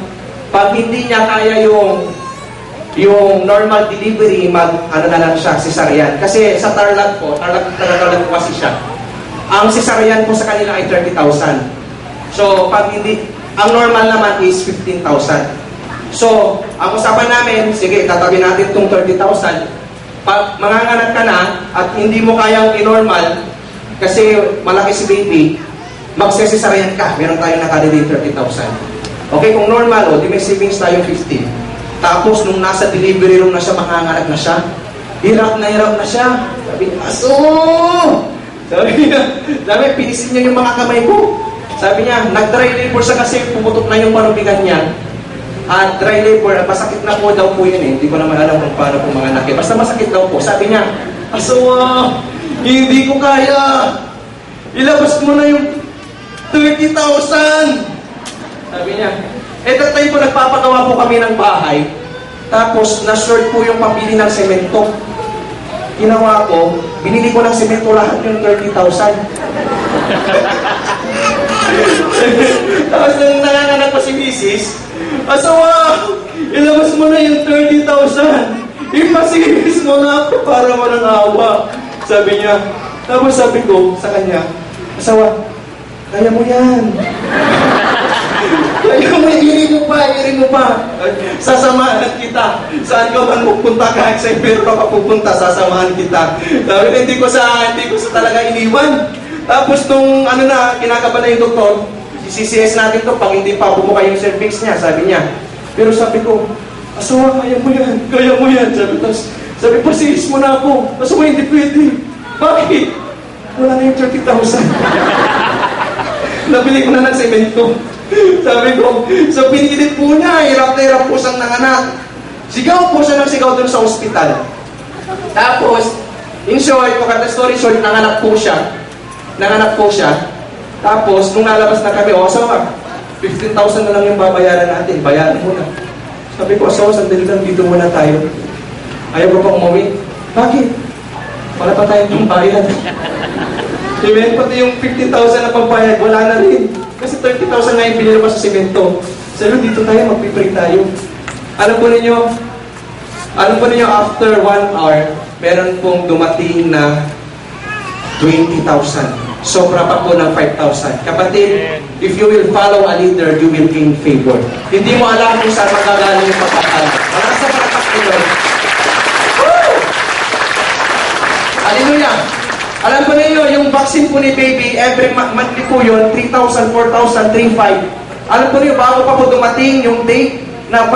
S2: pag hindi niya kaya yung normal delivery, ano na lang siya, cesarean. Kasi sa Tarlac po kasi siya. Ang cesarean po sa kanila ay 30,000. So, pag hindi, ang normal naman is 15,000. So, ang usapan namin, sige, tatabi natin itong 30,000. Pag manganganak ka na at hindi mo kayang i-normal, kasi malaki si baby, magsesesaryan ka. Meron tayong nakalagay 30,000. Okay, kung normal, di may savings tayo 50. Tapos, nung nasa delivery room na siya, manganganak na siya, hirap na siya. Sabi niya, aso! Sabi, pinisin niya yung mga kamay ko. Sabi niya, nag-dry labor siya kasi pumutok na yung panubigan niya. At dry labor, masakit na po daw po yun eh. Hindi ko naman alam kung paano po mga anak. Basta masakit daw po. Sabi niya, asawa, hindi ko kaya. Ilabas mo na yung 30,000. Sabi niya, that time po nagpapagawa po kami ng bahay. Tapos, na-short po yung pambili ng semento. Ginawa ko, binili ko ng semento lahat yung 30,000. Tapos nung nanganganak pa si Mrs., asawa, ilabas mo na yung 30,000. Ipasilis mo na ako para walang awa. Sabi niya. Tapos sabi ko sa kanya, asawa, kaya mo yan. Kaya mo, irin mo pa. Sasamahan kita. Saan ka man pupunta, kahit sa impero ka pupunta, sasamahan kita. Sabi ko, hindi ko sa talaga iniwan. Tapos nung kinakaban na yung doktor, CCS natin to pag hindi pa bumuka yung cervix niya, sabi niya. Pero sabi ko, asawa, kaya mo yan. Sabi ko, CCS mo na ako. Asawa, hindi pwede. Bakit? Wala na yung 30,000. Nabili ko na ng semento. Sabi ko, so pinilit po niya, hirap na hirap po siyang nanganak. Sigaw po siya ng sigaw doon sa ospital. Tapos, in short, to cut the story short, nanganak po siya. Tapos, nung nalabas na kami, asawa, 15,000 na lang yung babayaran natin. Bayaran mo na. Sabi ko, asawa, sandali lang, dito muna tayo. Ayaw ko pa umuwi. Bakit? Wala pa tayong pambayad. Amen? Pati yung 15,000 na pambayad, wala na rin. Kasi 30,000 nga yung binili pa sa semento. Sabi, dito tayo, magpipray tayo. Alam po ninyo, after 1 hour, meron pong dumating na 20,000. Sobra pa po ng 5,000. Kapatid, if you will follow a leader, you will gain favor. Hindi mo alam kung saan magagaling yung pagkakala. Maraming sa pagkakala ni Lord. Woo! Hallelujah! Alam po ninyo, yung vaccine po ni baby, every monthly po yun, 3,000, 4,000, 3,500. Alam po ninyo, bago pa po dumating yung date na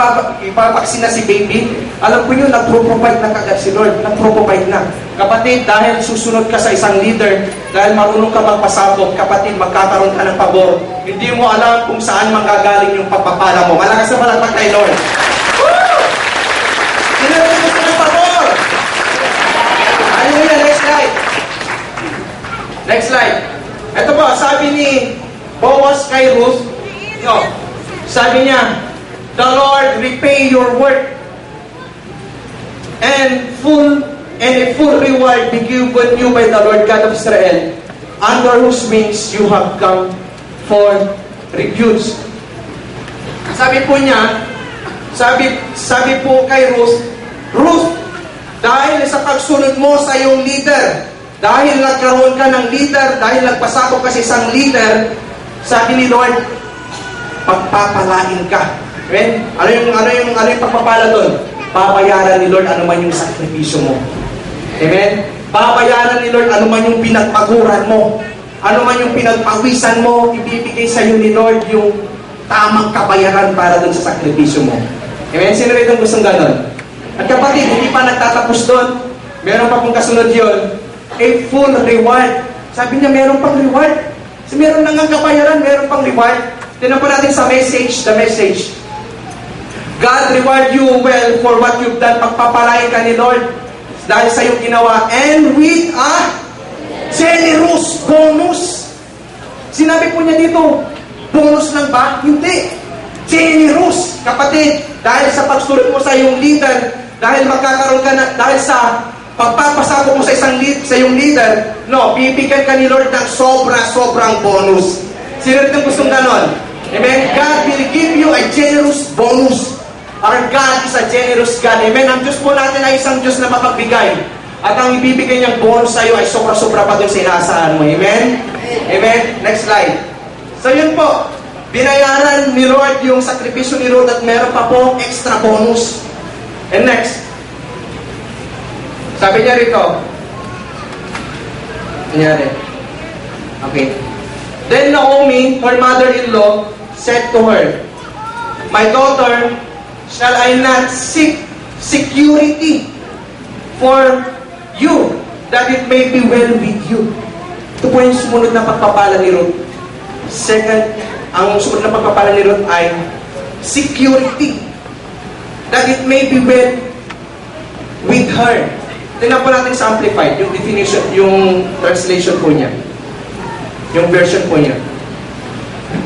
S2: ipapaksin na si baby, alam po nyo, nag-provide na kagad si Lord. Nag-provide na. Kapatid, dahil susunod ka sa isang leader, dahil marunong ka magpasabog, kapatid, magkakaroon ka ng pabor. Hindi mo alam kung saan manggagaling yung pagpapala mo. Malakas na palakpak kay Lord. Woo! Sino yung gusto ng pabor? Hallelujah, next slide. Next slide. Ito po, sabi ni Boaz kay Ruth, sabi niya, the Lord repay your work and a full reward be given you by the Lord God of Israel, under whose wings you have come for refuge. Sabi po niya, sabi po kay Ruth, dahil sa pagsunod mo sa iyong leader, dahil nagkaroon ka ng leader, dahil nagpasako ka sa isang leader, sabi ni Lord, pagpapalain ka. Amen? Ano yung pagpapala doon? Babayaran ni Lord ano man yung sakripisyo mo. Amen? Babayaran ni Lord ano man yung pinagpaguran mo. Ano man yung pinagpawisan mo, ibibigay sa iyo ni Lord yung tamang kabayaran para dun sa sakripisyo mo. Amen? Sino rin ang gustong ganon? At kapatid, hindi pa nagtatapos doon. Meron pa pong kasunod yun. A full reward. Sabi niya, meron pang reward. So, meron nang kabayaran, meron pang reward. Tignan po natin sa message, the message. God reward you well for what you've done. Pagpapalain ka ni Lord dahil sa iyong ginawa. And with a generous bonus. Sinabi po niya dito, bonus lang ba? Hindi. Generous. Kapatid, dahil sa pagsunod mo sa iyong leader, dahil magkakaroon ka na, dahil sa pagpapasabog mo sa sa iyong leader, no, bibigyan ka ni Lord ng sobrang bonus. Sino rin ang gustong ganon? Amen? God will give you a generous bonus. Our God is a generous God. Amen? Ang Diyos po natin ay isang Diyos na mapagbigay. At ang ibibigay niyang bonus sa iyo ay sobra-sobra pa dun sa inaasahan mo. Amen? Amen? Next slide. So yun po, binayaran ni Lord yung sakripisyo ni Ruth at meron pa po extra bonus. And next, sabi niya rito, nangyari. Okay. Then Naomi, her mother-in-law, said to her, "My daughter, shall I not seek security for you, that it may be well with you?" Ito po yung sumunod na pagpapala ni Ruth. Second, ang sumunod na pagpapala ni Ruth ay security, that it may be well with her. Tingnan po natin sa Amplified, yung definition, yung translation po niya. Yung version po niya.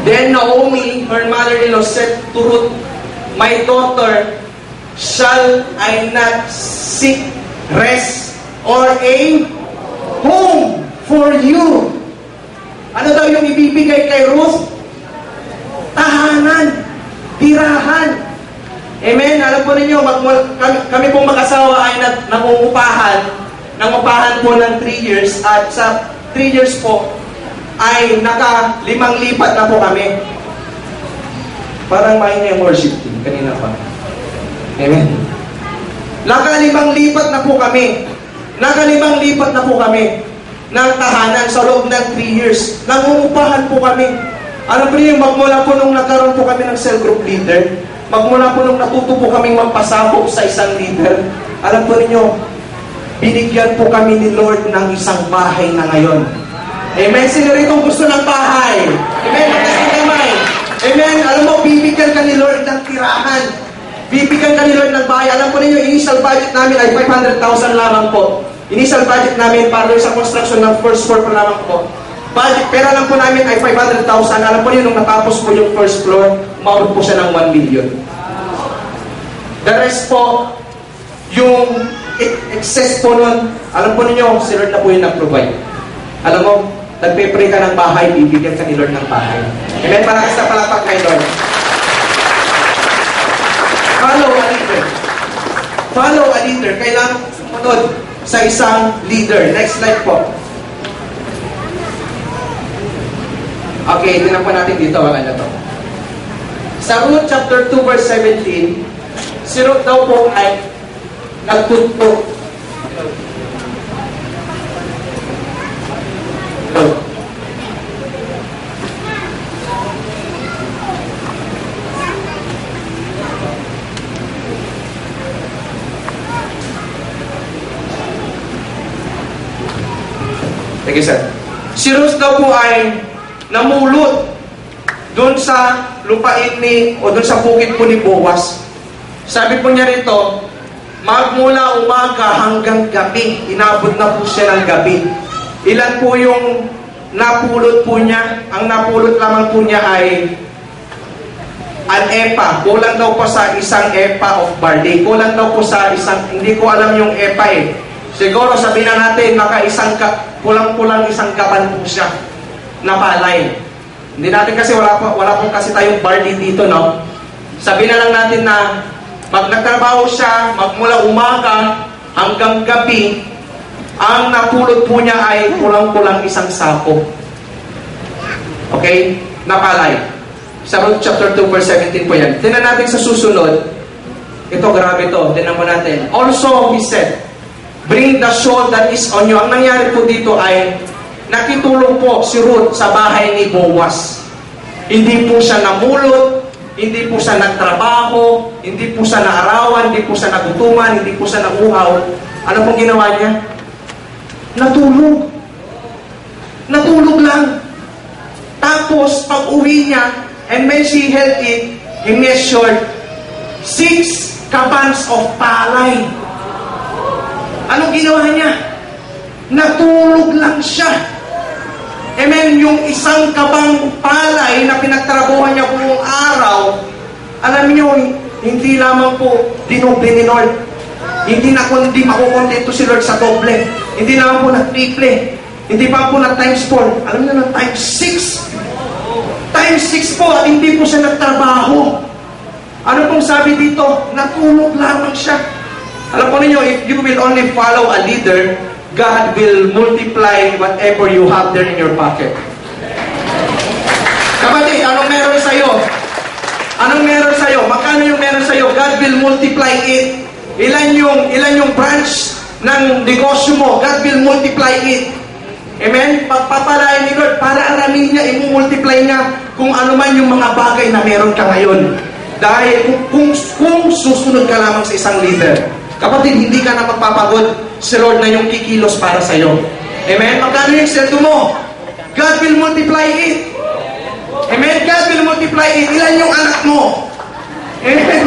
S2: Then Naomi, her mother-in-law, said to Ruth, "My daughter, shall I not seek rest or a home for you?" Ano daw yung ibibigay kay Ruth? Tahanan, tirahan. Amen? Alam po ninyo, kami pong mag-asawa ay nangungupahan po ng 3 years at sa 3 years po ay naka-5 lipat na po kami. Parang maingay yung worship team kanina pa. Amen? Naka-5 lipat na po kami. Naka-5 lipat na po kami ng tahanan sa loob ng 3 years. Nangungupahan po kami. Alam po niyo, magmula po nung nagkaroon po kami ng cell group leader, magmula po nung natuto po kaming magpasabog sa isang leader, alam po ninyo, binigyan po kami ni Lord ng isang bahay na ngayon. Amen? Sino rito gusto ng bahay? Amen? Magkasang kamay. Amen? Alam mo, bibigyan ka ni Lord ng tirahan. Bibigyan ka ni Lord ng bahay. Alam po ninyo, initial budget namin ay 500,000 lamang po. Initial budget namin para sa construction ng first floor pa lamang po. Budget, pera lang po namin ay 500,000. Alam po niyo, nung natapos po yung first floor, umabot po siya ng 1 million. The rest po, yung excess po nun, alam po niyo, si Lord na po yung nag-provide. Alam mo, nagpe-pray ka ng bahay, bibigyan ka ni Lord ng bahay. Amen? Malakas na palakpak kay Lord. Follow a leader. Follow a leader. Kailangan sumunod sa isang leader. Next slide po. Okay, tingnan po natin dito ang ano to. Sa Ruth chapter 2 verse 17, si Ruth daw po ay nagtuturo. Thank you, sir. Si Ruth daw po ay namulot doon sa lupain o doon sa bukid po ni Boaz. Sabi po niya rito, magmula umaga hanggang gabi, inabot na po siya ng gabi. Ilan po yung napulot po niya? Ang napulot lamang po niya ay an epa. Kulang daw po sa isang epa of barley. Kulang daw po sa isang, hindi ko alam yung epa eh. Siguro sabihin na natin, kulang-kulang isang gaban po siya na palay. Hindi natin kasi, wala po kasi tayong barley dito, no? Sabihin na lang natin na pag nagtrabaho siya, magmula umaga hanggang gabi, ang napulot po niya ay kulang-kulang isang sako. Okay? Napalay. Sa Ruth chapter 2 verse 17 po yan. Tingnan natin sa susunod. Ito, grabe to. Tingnan mo natin. Also, he said, bring the shawl that is on you. Ang nangyari po dito ay, nakitulong po si Ruth sa bahay ni Boaz. Hindi po siya namulot, hindi po siya nagtrabaho, hindi po siya naarawan, hindi po siya nagutuman, hindi po siya naguhaw. Ano pong ginawa niya? Natulog. Natulog lang. Tapos, pag uwi niya, and when she held it, he measured 6 kabans of palay. Anong ginawa niya? Natulog lang siya. Amen, yung isang kabang palay na pinagtrabuhan niya buong araw, alam niyo, hindi lamang po dinoble ni Lord. Hindi makukontento si Lord sa doble. Hindi naman po na-triple. Hindi pa po na times 4. Alam niyo na times 6. Times 6 po, at hindi po siya nagtrabaho. Ano pong sabi dito? Natulog lamang siya. Alam po ninyo, if you will only follow a leader, God will multiply whatever you have there in your pocket. Kapatid, anong meron sa'yo? Anong meron sa'yo? Magkano yung meron sa'yo? God will multiply it. Ilan yung branch ng negosyo mo? God will multiply it. Amen? Pagpapalain ni Lord, para aramin niya, i-multiply niya kung ano man yung mga bagay na meron ka ngayon. Dahil kung susunod ka lamang sa isang leader, kapatid, hindi ka na magpapagod. Si Lord na yung kikilos para sa'yo. Amen? Magkano yung sweldo mo? God will multiply it. Amen? God will multiply it. Ilan yung anak mo? Amen?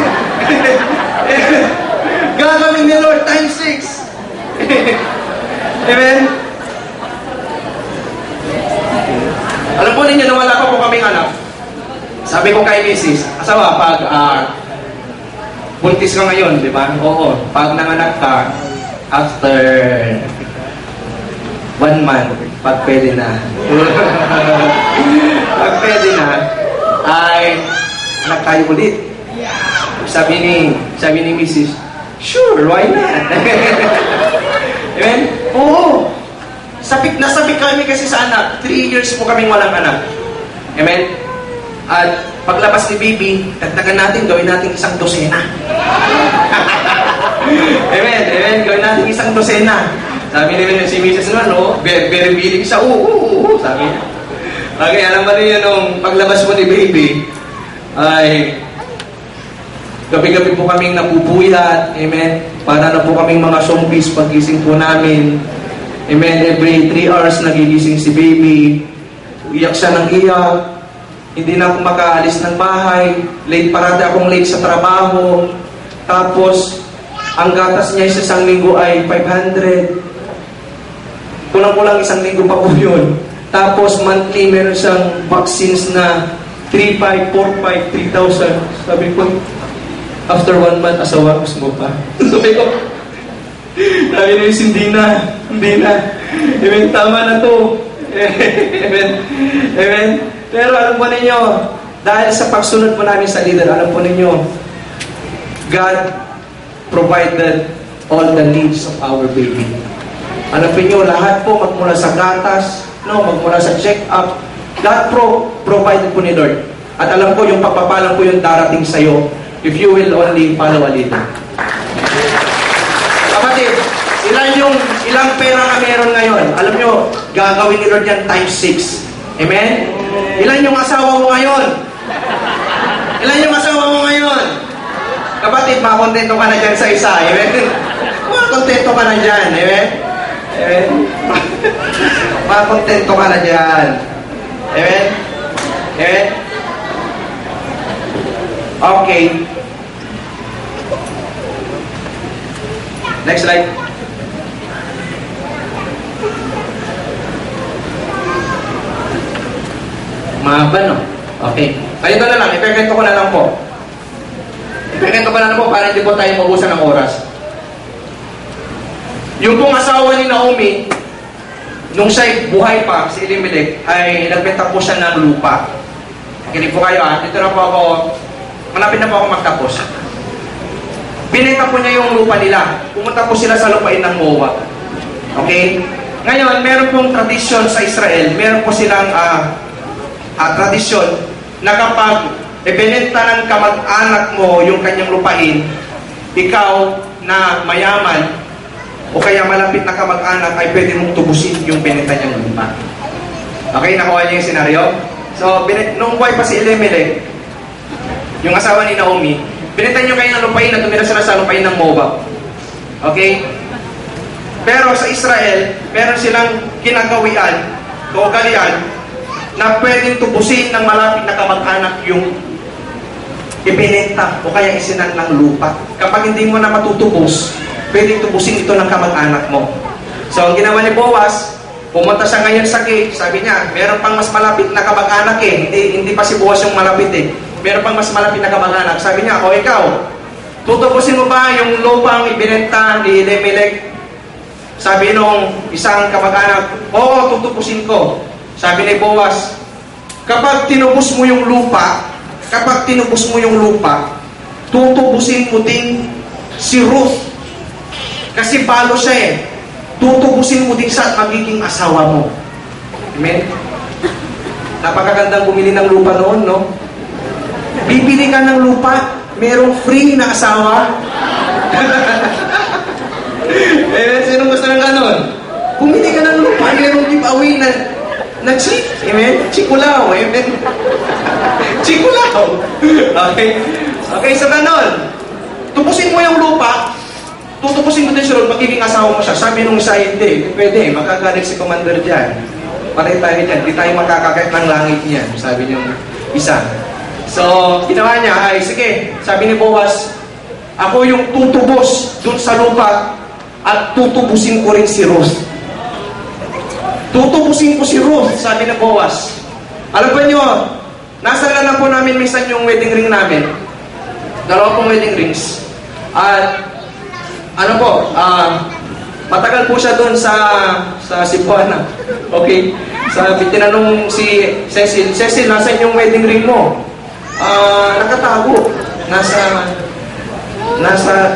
S2: Gagawin ni Lord times 6. Amen? Alam po ninyo na wala pa po kaming anak. Sabi ko kay Mrs., asawa, pag buntis ka ngayon, di ba? Oo. Pag nanganak ka, after 1 month, pag pwede na. Pag pwede na, ay anak tayo ulit. Sabi ni Mrs., sure, why not? Amen? Oo. Nasabik kami kasi sa anak. 3 years po kaming walang anak. Amen? At paglabas ni baby, dagdagan natin, gawin natin 1 dosena. Amen, amen, gawin natin 1 dosena. Sabi nila si Mrs. naman, oh, very willing siya, sabi niya. Okay, alam ba niyo nung paglabas mo ni baby, ay gabi-gabi po kaming napupuyat, amen. Para na po kaming mga zombies pagising po namin. Amen, every 3 hours nagigising si baby. Iyak siya ng iyak. Hindi na ako makaalis ng bahay. Parati akong late sa trabaho. Tapos, ang gatas niya sa 1 linggo ay 500. Kulang-kulang 1 linggo pa po yun. Tapos, monthly, meron siyang vaccines na 3,500, 4,500, 3,000. Sabi ko, after 1 month, asawa, gusto mo pa? Sabi ko, hindi na. Amen, tama na to. Amen. Amen. Pero alam po ninyo, dahil sa pagsunod po namin sa leader, alam po ninyo, God provided all the needs of our baby. Alam po ninyo, lahat po, magmula sa gatas, magmula sa check-up, lahat provided po ni Lord. At alam ko, yung pagpapalang po yung darating sa'yo, if you will only follow a leader. Kapatid, ilang pera ka meron ngayon? Alam nyo, gagawin ni Lord yan times 6. Amen? Ilan yung asawa mo ngayon? Ilan yung asawa mo ngayon? Kapatid, makontento ka na dyan sa isa. Amen? Makontento ka na dyan. Amen? Amen? Makontento ka na dyan. Amen? Amen? Okay. Next slide. Mahaba, no? Okay. Ganito na lang. Ipekento ko na lang po. Para hindi po tayo maubusan ng oras. Yung pong asawa ni Naomi, nung siya'y buhay pa, si Elimelech, ay nagbenta po siya ng lupa. Kinig po kayo, Dito na po ako, malapit na po ako magtapos. Binenta po niya yung lupa nila. Pumunta po sila sa lupain ng Moab. Okay? Ngayon, meron pong tradisyon sa Israel. Meron po silang tradisyon na kapag ibinenta ng kamag-anak mo yung kanyang lupain, ikaw na mayaman, o kaya malapit na kamag-anak ay pwede mong tubusin yung binenta niyang lupa. Okay, nakuha niyo yung senaryo? So, nung buhay pa si Elimelech, yung asawa ni Naomi, binenta niyo kayo ng lupain na tumira sila sa lupain ng Moab. Okay? Pero sa Israel, meron silang kinagawian, kaugalian, na pwedeng tubusin ng malapit na kamag-anak yung ibinenta o kaya isinan ng lupa. Kapag hindi mo na matutubos, pwedeng tubusin ito ng kamag-anak mo. So, ang ginawa ni Boaz, pumunta siya ngayon sa gate, sabi niya, meron pang mas malapit na kamag-anak eh. Hindi pa si Boaz yung malapit eh. Meron pang mas malapit na kamag-anak. Sabi niya, o ikaw, tutubusin mo ba yung lupang ibinenta ni Elimelech? Sabi nung isang kamag-anak, oo, tutubusin ko. Sabi ni Boaz, kapag tinubos mo yung lupa, tutubusin mo din si Ruth. Kasi balo siya eh. Tutubusin mo din siya at magiging asawa mo. Amen? Napakagandang bumili ng lupa noon, no? Bibili ka ng lupa, merong free na asawa. Amen? Sino gusto ng ganon? Bumili ka ng lupa, merong giveaway na chick. Amen? Chikulaw. Amen? Chikulaw. Okay? Okay, so ganon. Tubusin mo yung lupa, tutubusin mo din siya, magiging asawa mo siya. Sabi nung isa, hindi pwede, magkagalit si commander dyan. Patay tayo dyan, di tayo makakakit ng langit niyan. Sabi niyong isa. So, ginawa niya, ay sige, sabi ni Boaz, ako yung tutubos dun sa lupa at tutubusin ko rin si Ruth. Tutubusin ko si Ruth, sabi ni Boaz. Alam ba niyo, nasa na po namin minsan yung wedding ring namin. 2 pong wedding rings. At ano po, matagal po siya doon sa Cebuana. Okay? Sabi, tinanong si Cecil, nasan yung wedding ring mo? Nakatago. Nasa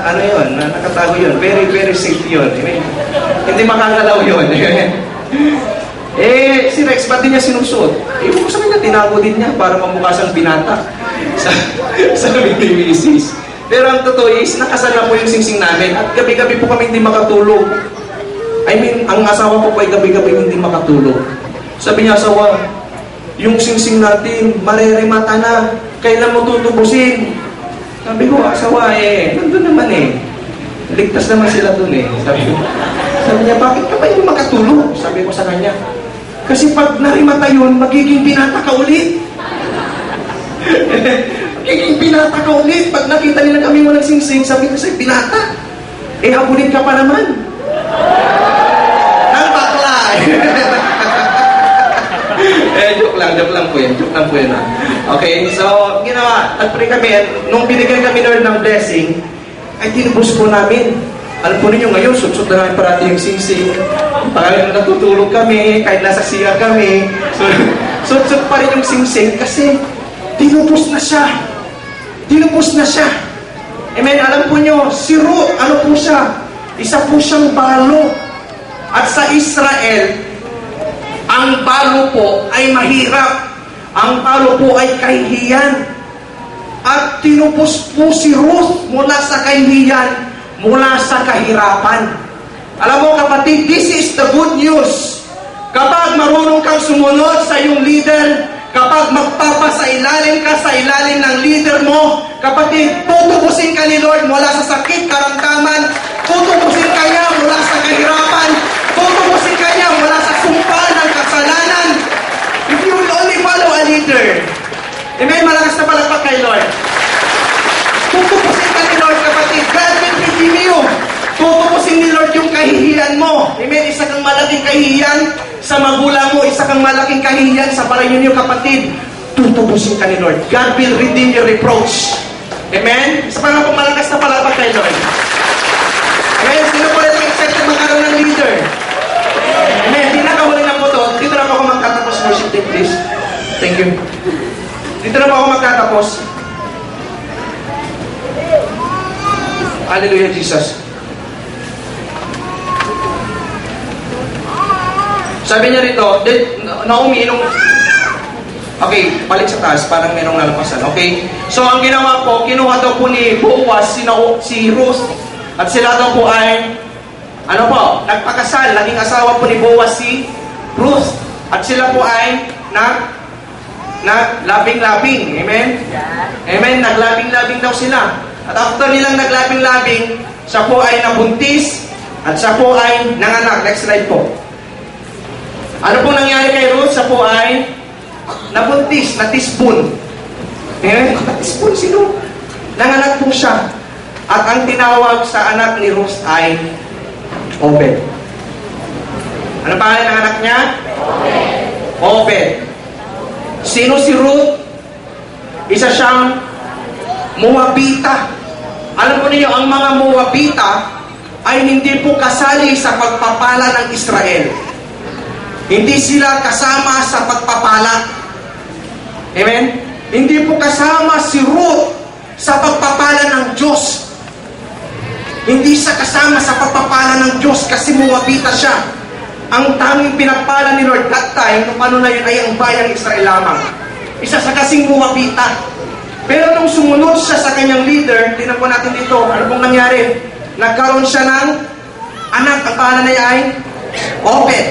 S2: ano yun, nakatago yun. Very, very safe yun. Hindi makagalaw yun. Si Rex, ba't din niya sinusuot? Ibig sa kanya, tinago din niya para mamukha siyang binata sa labing ni Mrs. Pero ang totoo is, nakasal na po yung singsing namin at gabi-gabi po kami hindi makatulog. I mean, ang asawa ko po ay gabi-gabi hindi makatulog. Sabi niya, asawa, yung singsing natin, marerimata na. Kailan mo tutubusin? Sabi ko, asawa, nandun naman eh. Ligtas naman sila dun eh. Sabi niya, bakit ka ba hindi makatulog? Sabi ko sa kanya, kasi pag narimata yun, magiging binata ka ulit. Magiging binata ka ulit. Pag nakita nila kami walang singsing, sabi ko sa'yo, binata. Habulin ka pa naman. Nang bakla. Joke lang po yun. Okay, so, ginawa. Nagpray kami, nung binigyan kami Lord ng blessing, ay tinubos po namin. Alam po ninyo ngayon, sutsut na namin parati yung singsing. Parang natutulog kami, kahit nasa siya kami. So, sutsut pa rin yung singsing kasi tinubos na siya. Amen? Alam po nyo, si Ruth, ano po siya? Isa po siyang balo. At sa Israel, ang balo po ay mahirap. Ang balo po ay kahihiyan. At tinubos po si Ruth mula sa kahihiyan, mula sa kahirapan. Alam mo kapatid, this is the good news. Kapag marunong kang sumunod sa iyong leader, kapag magpapasailalim ka sa ilalim ng leader mo, kapatid, tutubusin ka ni Lord mula sa sakit, karamdaman, tutubusin ka niya mula sa kahirapan, tutubusin ka niya mula sa sumpa ng kasalanan. If you will only follow a leader. Amen, malakas na palakpak kay Lord. Tutubusin ka ni Lord, kapatid. God will redeem you. Tutubusin ni Lord yung kahihiyan mo. Amen, isa kang malaking kahihiyan sa magulang mo, isa kang malaking kahihiyan sa parayon niyo, kapatid. Tutubusin ka ni Lord. God will redeem your reproach. Amen? Isa pa nga pong malakas na palakpak kay Lord. Amen? Sino po rin expect na magkaroon ng leader? Amen? Pinakahuli na po to. Dito na po ako magtatapos. Worship team, please. Thank you. Dito na po ako magtatapos. Hallelujah, Jesus. Sabi niya rito, Naomi, okay, balik sa taas, parang merong nalapasan. Okay? So, ang ginawa po, kinuha daw po ni Boaz si Ruth, at sila daw po ay ano po, nagpakasal, naging asawa po ni Boaz si Ruth. At sila po ay naglabing-labing. Amen? Amen? Naglabing-labing daw sila. At after nilang naglabing-labing, siya po ay nabuntis at siya po ay nanganak. Next slide po. Ano po nangyari kay Ruth? Siya po ay nabuntis, natispun. Amen? Natispun sino? Nanganak po siya. At ang tinawag sa anak ni Ruth ay Obed. Ano pangalan ng anak niya? Obed. Sino si Ruth? Isa siyang Moabita. Alam po niyo, ang mga Moabita ay hindi po kasali sa pagpapala ng Israel. Hindi sila kasama sa pagpapala. Amen? Hindi po kasama si Ruth sa pagpapala ng Diyos. Hindi siya kasama sa pagpapala ng Diyos kasi Moabita siya. Ang tanging pinagpala ni Lord that time, nung ano na yun, ay ang bayang Israel lamang. Isa sa kasing Moabita. Pero nung sumunod siya sa kanyang leader, tingnan po natin dito, ano pong nangyari? Nagkaroon siya ng anak, ang pangalan niya ay Obed.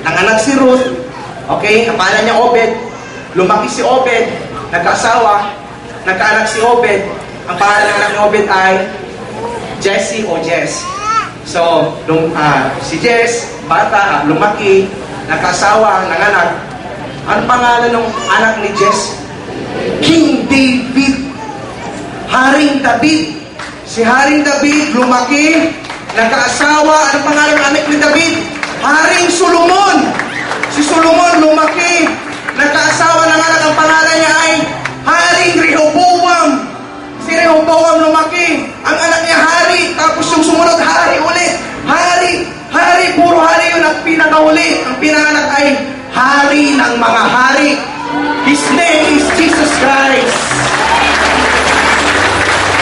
S2: Nanganak si Ruth, okay, ang pangalan niya Obed. Lumaki si Obed, nagkaasawa, nagkaanak si Obed. Ang pangalan ng anak ni Obed ay Jesse o Jess. So, si Jess, bata, lumaki, nagkaasawa, nanganak. Ano pangalan ng anak ni Jess? King David. Haring David. Si Haring David, lumaki, nagkaasawa. Ano pangalan ng anak ni David? Haring Solomon. Si Solomon, lumaki, nagkaasawa, nanganak. Ang pangalan niya ay Haring Rehoboam. Si Rehoboam lumaki, ang anak niya hari, tapos yung sumunod hari ulit. Hari, puro hari yun ang pinakahuli. Ang pinanganak ay hari ng mga hari. His name is Jesus Christ.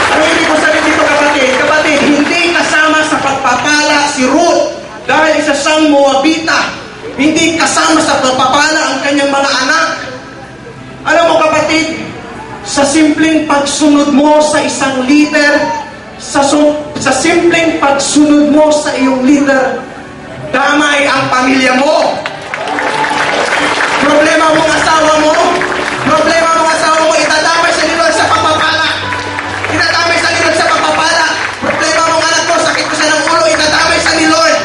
S2: Ano ibig ko sabihin dito kapatid? Kapatid, hindi kasama sa pagpapala si Ruth dahil isa siyang Moabita. Hindi kasama sa pagpapala ang kanyang mga anak. Alam mo kapatid, sa simpleng pagsunod mo sa isang leader, sa simpleng pagsunod mo sa iyong leader, damay ang pamilya mo. Problema mo ang asawa mo, itadamay sa Lord sa pagpapala. Itadamay sa Lord sa pagpapala. Problema mo ang anak mo, sakit ko siya ng ulo, itadamay sa Lord.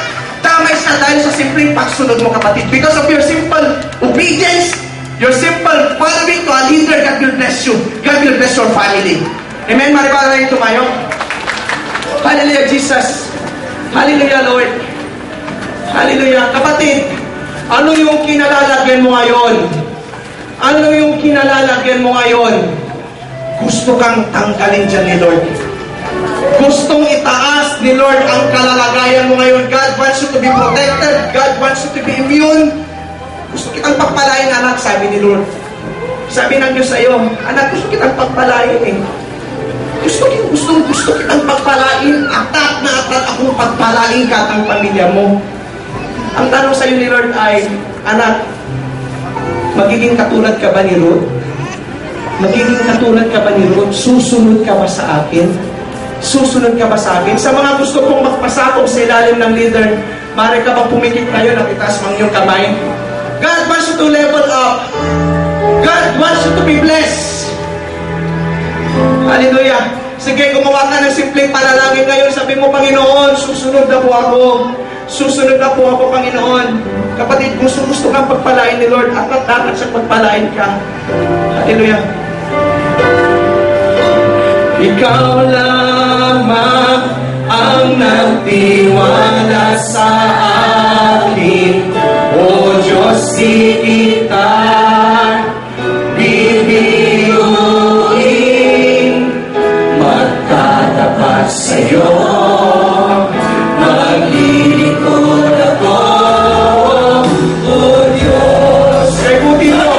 S2: Damay siya dahil sa simpleng pagsunod mo kapatid. Because of your simple obedience, your simple following to a leader, God will bless you. God will bless your family. Amen? Mari para rin tumayo. Hallelujah, Jesus. Hallelujah, Lord. Hallelujah. Kapatid, ano yung kinalalagyan mo ngayon? Ano yung kinalalagyan mo ngayon? Gusto kang tanggalin dyan ni Lord. Gustong itaas ni Lord ang kalalagayan mo ngayon. God wants you to be protected. God wants you to be immune. Gusto kitang pagpalain, anak, sabi ni Lord. Sabi ng Diyos sa iyo, anak, gusto kitang pagpalain eh. Gusto kitang pagpalain. Atat na atat akong pagpalain ka at ang pamilya mo. Ang tanong sa iyo ni Lord ay, anak, magiging katulad ka ba ni Ruth? Magiging katulad ka ba ni Ruth? Susunod ka ba sa akin? Susunod ka ba sa akin? Sa mga gusto pong magpasakop sa ilalim ng leader, maaari ka bang pumikit kayo, nakitaas mang iyong kamay? God wants you to level up. God wants you to be blessed. Hallelujah. Sige, gumawa ka ng simpleng panalangin ngayon. Sabi mo, Panginoon, susunod na po ako. Susunod na po ako, Panginoon. Kapatid, gusto kang pagpalain ni Lord. At dapat siya pagpalain ka. Hallelujah. Ikaw lamang ang nagtiwala sa akin. O Diyos, di kita bibiyuin. Magtatapat sa'yo. Maglilingkod ako. O Diyos, sagutin mo.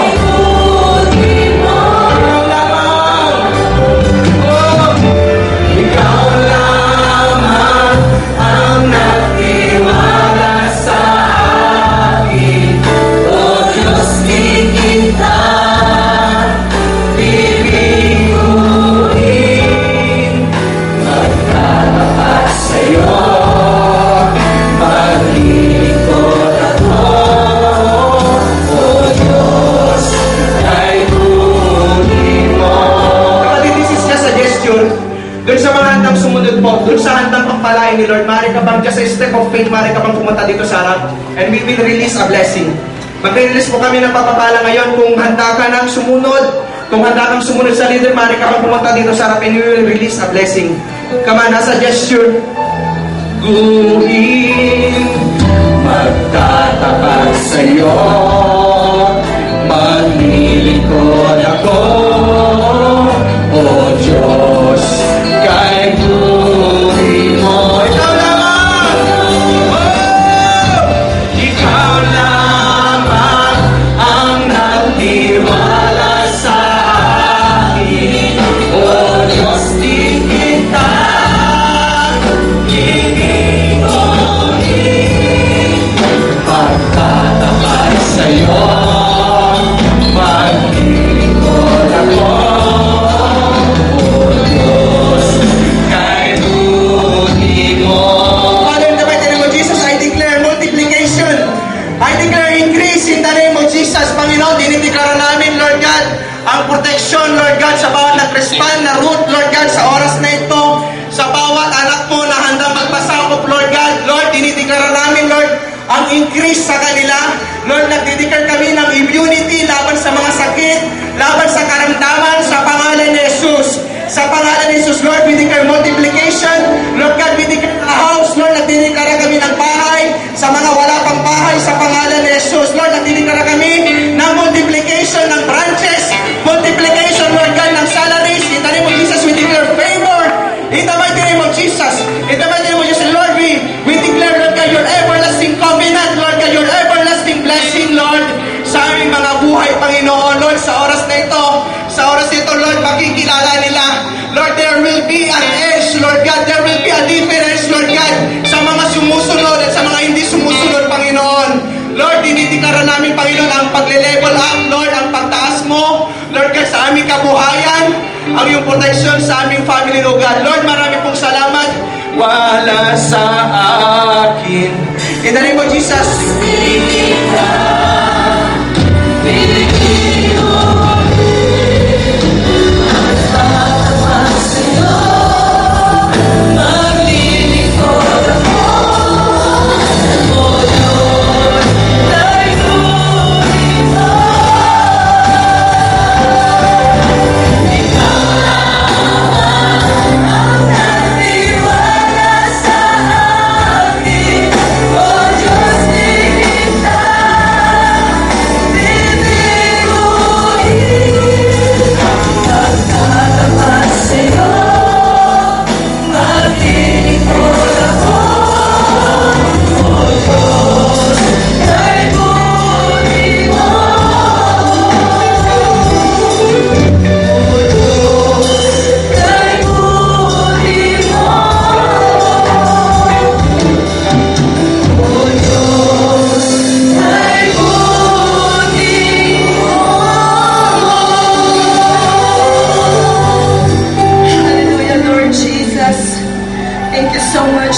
S2: Ikaw lamang. Ikaw lamang ang nagtiwala bahay ni Lord, maaari ka bang just a step of faith, maaari ka bang pumunta dito sa harap? And we will release a blessing. Mag-release po kami ng papapala ngayon. Kung handa ka nang sumunod, kung handa kang sumunod sa leader, maaari ka bang pumunta dito sa harap and we will release a blessing. Come on, as a gesture. Guhin, magtatapat sa'yo, maglilingkod ako, O Diyos, kay guhin mo. Ikaw lamang! Oh! Ikaw lamang ang nagtiwala sa akin, O Diyos, di kita pagtatapat sa'yo, maglilingkod ako, O Diyos, kay buti mo. Father, in the mighty name of Jesus, I declare multiplication. I declare increase in the name of Jesus. Panginoon, dinideklara namin, Lord God, ang protection, Lord God, sa bawat na-respond na root, Lord God, sa oras na ito, sa bawat anak mo na handang magpasakop, Lord God. Lord, dinideklara namin, Lord, ang increase sa kanila. Lord, nagdideclare kami ng immunity laban sa mga sakit, laban sa karamdaman, sa pangalan ni Jesus. Sa pangalan ni Jesus, Lord, we declare multiplication. Lord God, we declare a house. Lord, nagdideklara kami ng bahay sa mga wala pang bahay sa pangalan ni Jesus. Lord, nagdideklara kami ng multiplication ng branches, multiplication, Lord God, ng salaries. In the name of Jesus, we declare favor. In the mighty name of Jesus, in the mighty name of Jesus, Lord, we declare, Lord God, your everlasting covenant, Lord God, your everlasting blessing, Lord, sa aming mga buhay, Panginoon. Lord, sa oras na ito, Lord, makikilala nila. Lord, there will be an edge, Lord God, there will be a difference, Lord God, sa mga sumusunod at sa mga hindi sumusunod, Panginoon. Lord, dinideklara namin, Panginoon, ang pagle-level up, Lord, ang pagtaas mo, Lord God, sa aming kabuhayan, ang iyong protection sa aming family, Lord God. Lord, marami pong salamat. Wala sa akin. In the name of Jesus.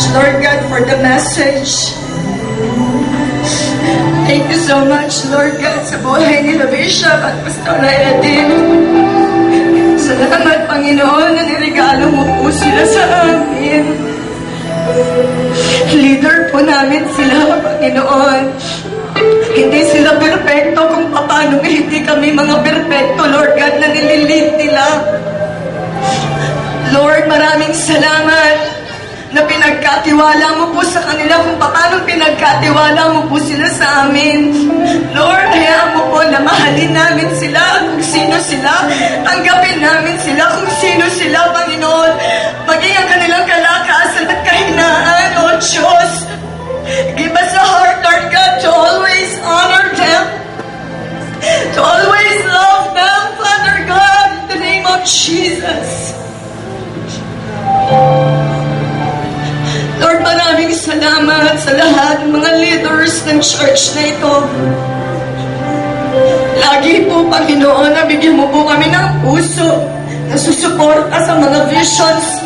S7: Lord God, for the message. Thank you so much, Lord God, sa buhay nila Bishop at Pastor Edin. Salamat, Panginoon, na niregalo mo po sila sa amin. Leader po namin sila, Panginoon. Hindi sila perfecto kung paano hindi kami mga perfecto, Lord God, na nililid nila. Lord, maraming salamat na pinagkatiwala mo po sa kanila kung paano pinagkatiwala mo po sila sa amin. Lord, hayaan mo po na mahalin namin sila kung sino sila. Tanggapin namin sila kung sino sila, Panginoon. Maging ang kanilang kalakasan at kahinaan, O Diyos. Give us a heart, Lord God, to always honor them. To always love them, Father God, in the name of Jesus. Lord, maraming salamat sa lahat ng mga leaders ng church na ito. Lagi po, Panginoon, nabigyan mo po kami ng puso na susuporta sa mga visions.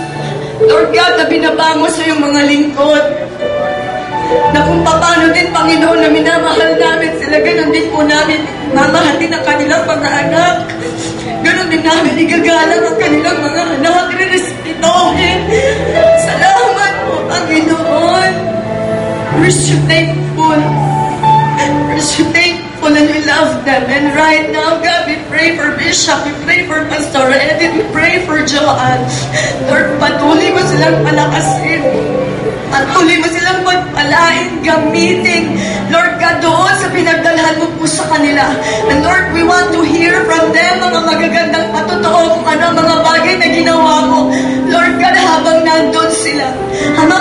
S7: Lord God, na binabango sa iyong mga lingkod. Na kung paano din, Panginoon, na minamahal namin sila, ganun din po namin mamahal din ang kanilang mga anak. Ganun din namin igagalang ang kanilang mga anak. Re-respetohin. Salamat po, Panginoon. We're so thankful. We're so thankful and we love them. And right now, God, we pray for Bishop, we pray for Pastor Edith, we pray for Joanne. Lord, patuloy mo silang palakasin. Patuloy mo silang pagpalain, gamitin. Lord God, doon sa pinagdalhan mo po sa kanila. And Lord, we want to hear from them mga magagandang patotoo kung ano ang mga bagay na ginawa mo. Lord God, habang nandun sila. Ama,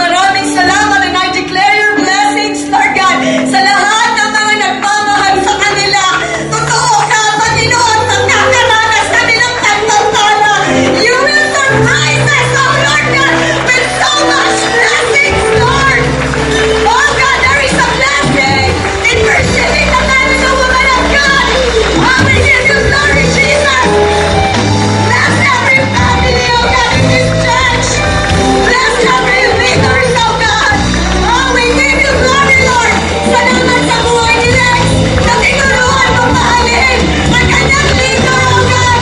S7: maraming salamat and I declare your blessings, Lord God, sa lahat ng mga nagmamahal sa kanila. Totoo ka, Panginoon, magkakaranas kami ng pagpapala. You will surprise us, oh Lord God, with so much blessings, Lord. Oh God, there is a blessing in receiving the man and the woman of God. Oh, we give you glory, Jesus. Bless every family, oh God, in this church. Bless every leaders, oh God. Oh, we give you glory, Lord. Salamat sa buhay ni Lex na tinuruan mo mahalin ang kanyang leader, oh God.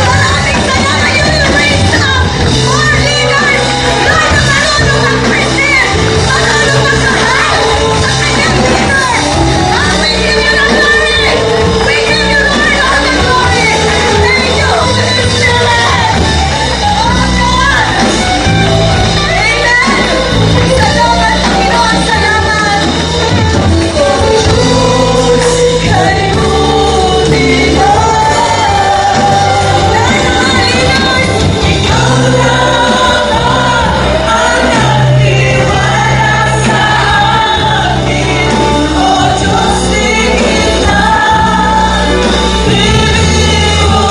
S7: Maraming salamat, you will raise up more leaders. Lord, na marunong mag-present, marunong magmahal sa kanyang leader. Oh, we give you the glory. We give you, Lord, all the glory. Thank you, Holy Spirit. Oh God. Amen. Salamat, Panginoon. Salamat. Diyos, kay buti mo. Leaders, ikaw lang ang nagtiwala sa akin. O Diyos, tingin lang. Ibig mo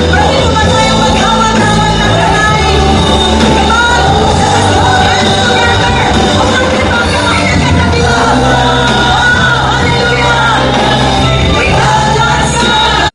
S7: pwede mo ba tayo maghawak-hawak ng kamay? Come on! Hands together! Umakin mo ang kamay na katabi mo! Oh, hallelujah! We love God so much!